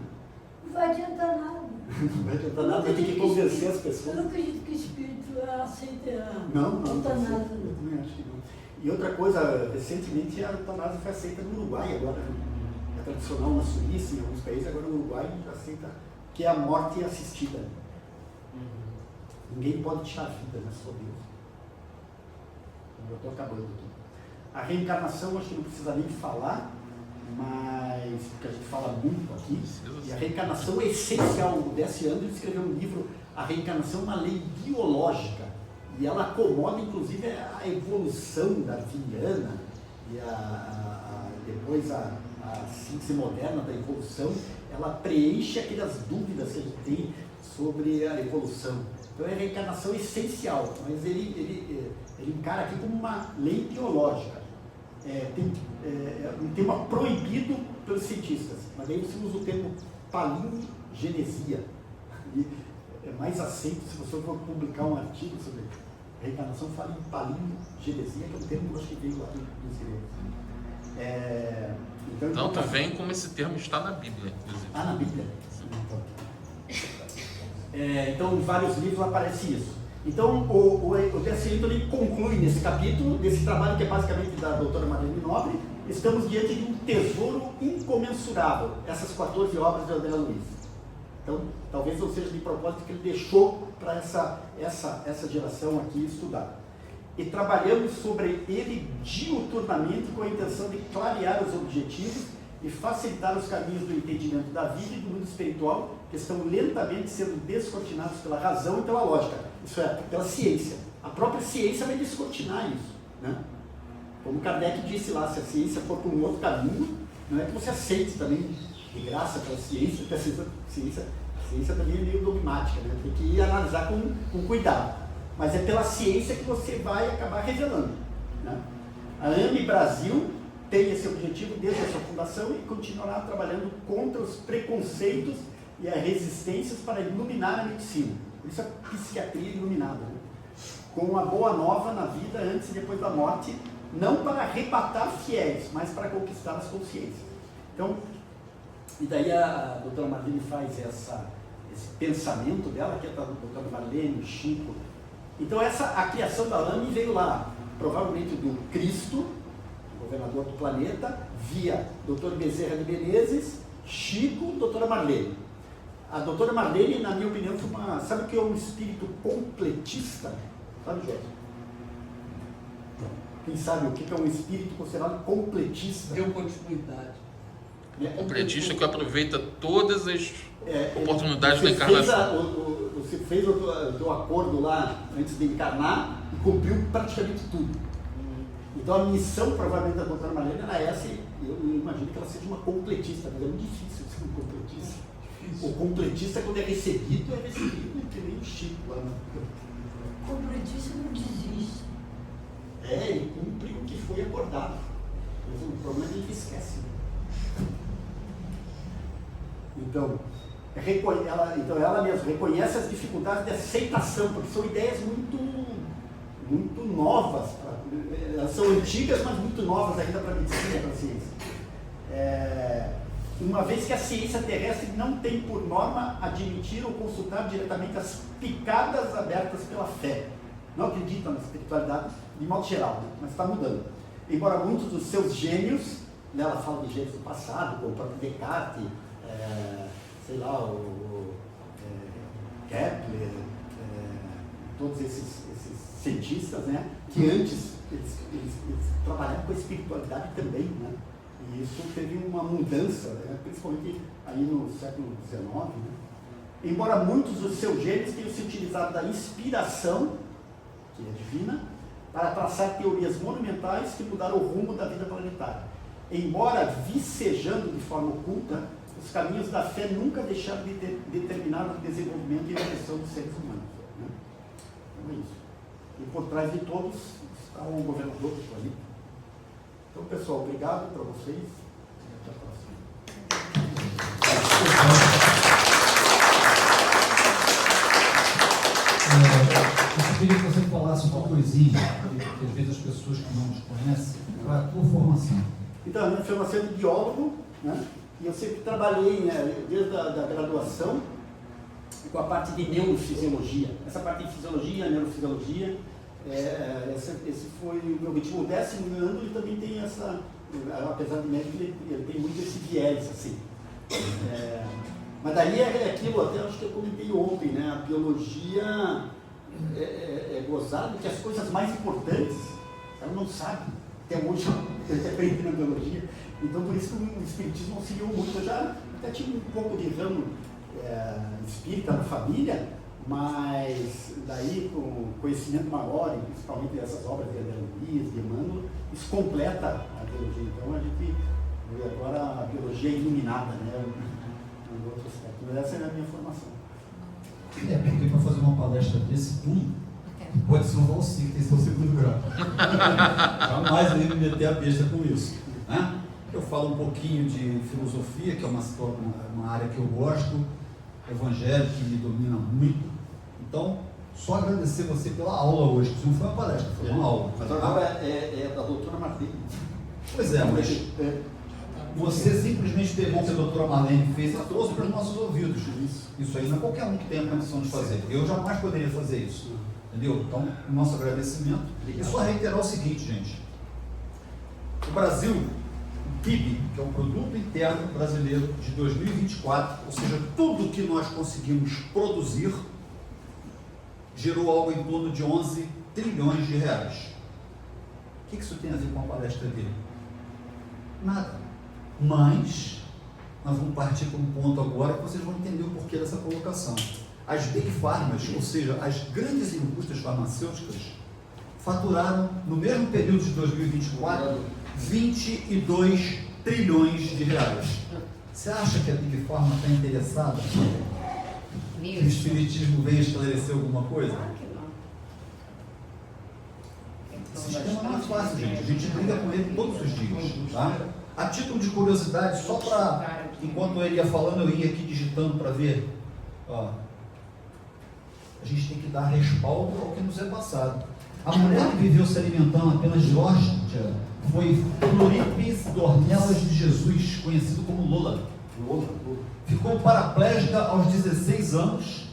Não vai adiantar nada. Não vai adiantar nada, vai ter que convencer as pessoas. Eu não acredito que o espírito aceite a Não, eutanásia. Eu também acho que não. E outra coisa, recentemente a eutanásia foi aceita no Uruguai, agora é tradicional na Suíça, em alguns países, agora no Uruguai aceita, que é a morte assistida. Ninguém pode tirar a vida, né? Só Deus. Eu estou acabando aqui. A reencarnação, acho que não precisa nem falar, mas porque a gente fala muito aqui. E a reencarnação é essencial. O D.S. Andrews escreveu um livro, A Reencarnação é uma Lei Biológica, e ela acomoda inclusive a evolução darwiniana e depois a síntese moderna da evolução. Ela preenche aquelas dúvidas que a gente tem sobre a evolução. Então a reencarnação é essencial, mas ele encara aqui como uma lei biológica. Um tema proibido pelos cientistas, mas aí você usa o termo palingenesia. E é mais aceito se você for publicar um artigo sobre reencarnação, fala em palingenesia, que é um termo que eu acho que veio lá dos gregos. Então tu vem como esse termo está na Bíblia, inclusive. Na Bíblia. Então, em vários livros aparece isso. Então, o D.S. Andrews conclui nesse capítulo, desse trabalho que é basicamente da doutora Marlene Nobre, estamos diante de um tesouro incomensurável, essas 14 obras de André Luiz. Então, talvez não seja de propósito que ele deixou para essa geração aqui estudar. E trabalhamos sobre ele diuturnamente com a intenção de clarear os objetivos e facilitar os caminhos do entendimento da vida e do mundo espiritual, que estão lentamente sendo descortinados pela razão e pela lógica, isso é, pela ciência. A própria ciência vai descortinar isso, né? Como Kardec disse lá, se a ciência for por um outro caminho, não é que você aceite também de graça pela ciência, porque a ciência também é meio dogmática, né? Tem que analisar com cuidado. Mas é pela ciência que você vai acabar revelando, né? A AME Brasil tem esse objetivo desde a sua fundação e continuará trabalhando contra os preconceitos e as resistências para iluminar a medicina. Por isso a psiquiatria iluminada, né? Com uma boa nova na vida antes e depois da morte, não para arrebatar fiéis, mas para conquistar as consciências. Então, e daí a doutora Marlene faz esse pensamento dela, que é a doutora Marlene, o Chico. Então a criação da AME veio lá, provavelmente do Cristo, governador do planeta, via Dr. Bezerra de Menezes, Chico, doutora Marlene. A doutora Marlene, na minha opinião, foi uma... Sabe o que é um espírito completista? Sabe, Jorge? Quem sabe o que é um espírito considerado completista? Deu continuidade. Completista que aproveita todas as oportunidades da encarnação. Você fez o teu acordo lá antes de encarnar e cumpriu praticamente tudo. Então a missão provavelmente da doutora Marlene era essa, e eu imagino que ela seja uma completista, mas é muito difícil ser um completista. O completista, quando é recebido que nem o Chico lá. O completista não desiste. Ele cumpre o que foi acordado. Mas o problema é que ele esquece. Então ela mesma reconhece as dificuldades de aceitação, porque são ideias muito novas. Elas são antigas, mas muito novas ainda para a medicina e para a ciência. Uma vez que a ciência terrestre não tem por norma admitir ou consultar diretamente as picadas abertas pela fé. Não acreditam na espiritualidade de modo geral, mas está mudando. Embora muitos dos seus gênios, né, ela fala de gênios do passado, como o próprio Descartes, sei lá, o Kepler, todos esses cientistas, né, que antes eles trabalhavam com a espiritualidade também, né, e isso teve uma mudança, né, principalmente aí no século XIX, né. Embora muitos dos seus gênios tenham se utilizado da inspiração, que é divina, para traçar teorias monumentais que mudaram o rumo da vida planetária. Embora vicejando de forma oculta, os caminhos da fé nunca deixaram de determinar o desenvolvimento e evolução dos seres humanos. Né? Então é isso. E por trás de todos está o governador do planeta. Então, pessoal, obrigado para vocês. E até a Eu queria que você falasse uma coisinha, que às vezes as pessoas que não nos conhecem, para a tua formação. Então, a minha formação é de biólogo, né? E eu sempre trabalhei, né, desde a graduação com a parte de neurofisiologia. Essa parte de fisiologia, neurofisiologia, esse foi o meu objetivo. O 10º ano ele também tem essa, apesar de médico, ele tem muito esse viés, assim. Mas daí é aquilo, até acho que eu comentei ontem, né? A biologia é gozado que as coisas mais importantes, ela não sabe. Até hoje eu aprendi na biologia. Então por isso que o espiritismo auxiliou muito. Eu já até tive um pouco de ramo espírita na família, mas daí com conhecimento maior, e principalmente dessas obras de André Luiz, de Emmanuel, isso completa a biologia. Então a gente vê agora a biologia iluminada, né? Em outro aspecto. Mas essa é a minha formação. Porque para fazer uma palestra desse cunho, pode ser um valsinho, tem seu segundo grau. Jamais eu ia me meter a besta com isso. Né? Eu falo um pouquinho de filosofia, que é uma área que eu gosto, evangelho que me domina muito. Então, só agradecer você pela aula hoje, que não foi uma palestra, foi uma aula. Mas agora é da doutora Marlene. Pois é, mas você simplesmente pegou o que a doutora Marlene fez e trouxe para os nossos ouvidos. Isso aí não é qualquer um que tenha a condição de fazer. Eu jamais poderia fazer isso. Entendeu? Então, nosso agradecimento. E só reiterar o seguinte, gente. O Brasil, o PIB, que é o Produto Interno Brasileiro de 2024, ou seja, tudo que nós conseguimos produzir, gerou algo em torno de 11 trilhões de reais. O que isso tem a ver com a palestra dele? Nada. Mas, nós vamos partir para um ponto agora que vocês vão entender o porquê dessa colocação. As Big Pharmas, ou seja, as grandes indústrias farmacêuticas, faturaram, no mesmo período de 2024, 22 trilhões de reais. Você acha que a Big Pharma está interessada que o Espiritismo venha esclarecer alguma coisa? Claro que não. Esse sistema não é fácil, gente. A gente briga com ele todos os dias. Tá? A título de curiosidade, só para, enquanto ele ia falando, eu ia aqui digitando para ver. Ó, a gente tem que dar respaldo ao que nos é passado. A mulher que viveu se alimentando apenas de hóstia foi Floripes Dornelas de Jesus, conhecido como Lola. Ficou paraplégica aos 16 anos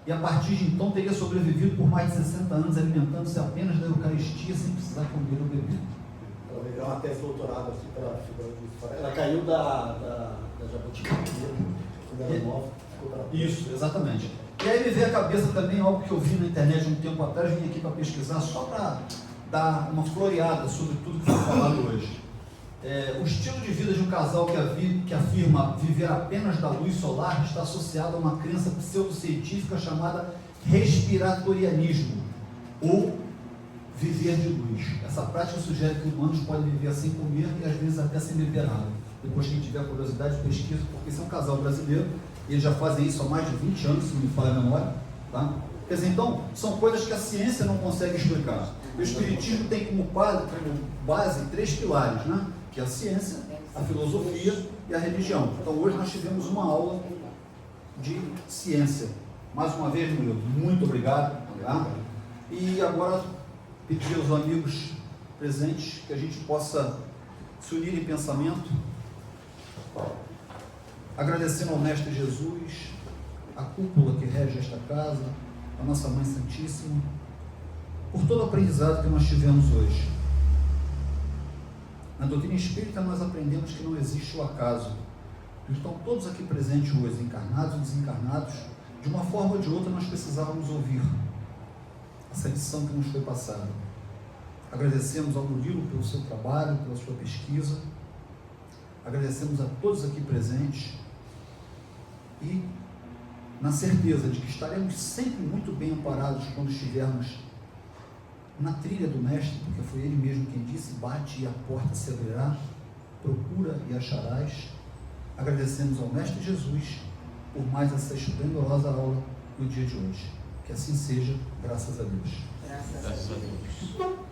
e a partir de então teria sobrevivido por mais de 60 anos, alimentando-se apenas da Eucaristia, sem precisar comer ou beber. Ela viveu uma tese doutorada assim, pela figura disso. Ela caiu da Jabuticaba, quando era nova. Isso, exatamente. E aí me veio à cabeça também algo que eu vi na internet um tempo atrás, vim aqui para pesquisar, só para dar uma floreada sobre tudo que foi falado hoje. O estilo de vida de um casal que afirma viver apenas da luz solar está associado a uma crença pseudocientífica chamada respiratorianismo, ou viver de luz. Essa prática sugere que humanos podem viver sem comer e às vezes até sem beber água. Depois, quem tiver curiosidade, pesquisa, porque esse é um casal brasileiro e eles já fazem isso há mais de 20 anos, se não me falha a memória. Tá? Quer dizer, então, são coisas que a ciência não consegue explicar. O Espiritismo tem como base 3 pilares, né? Que é a ciência, a filosofia e a religião. Então, hoje nós tivemos uma aula de ciência. Mais uma vez, Murilo, muito obrigado. Tá? E agora, pedir aos amigos presentes que a gente possa se unir em pensamento, agradecendo ao Mestre Jesus, a cúpula que rege esta casa, a nossa Mãe Santíssima, por todo o aprendizado que nós tivemos hoje. Na doutrina espírita nós aprendemos que não existe o acaso. Estão todos aqui presentes hoje, encarnados e desencarnados, de uma forma ou de outra nós precisávamos ouvir essa lição que nos foi passada. Agradecemos ao Murilo pelo seu trabalho, pela sua pesquisa, agradecemos a todos aqui presentes e na certeza de que estaremos sempre muito bem amparados quando estivermos na trilha do Mestre, porque foi ele mesmo quem disse: bate e a porta se abrirá, procura e acharás. Agradecemos ao Mestre Jesus por mais essa esplendorosa aula no dia de hoje. Que assim seja, graças a Deus. Graças a Deus.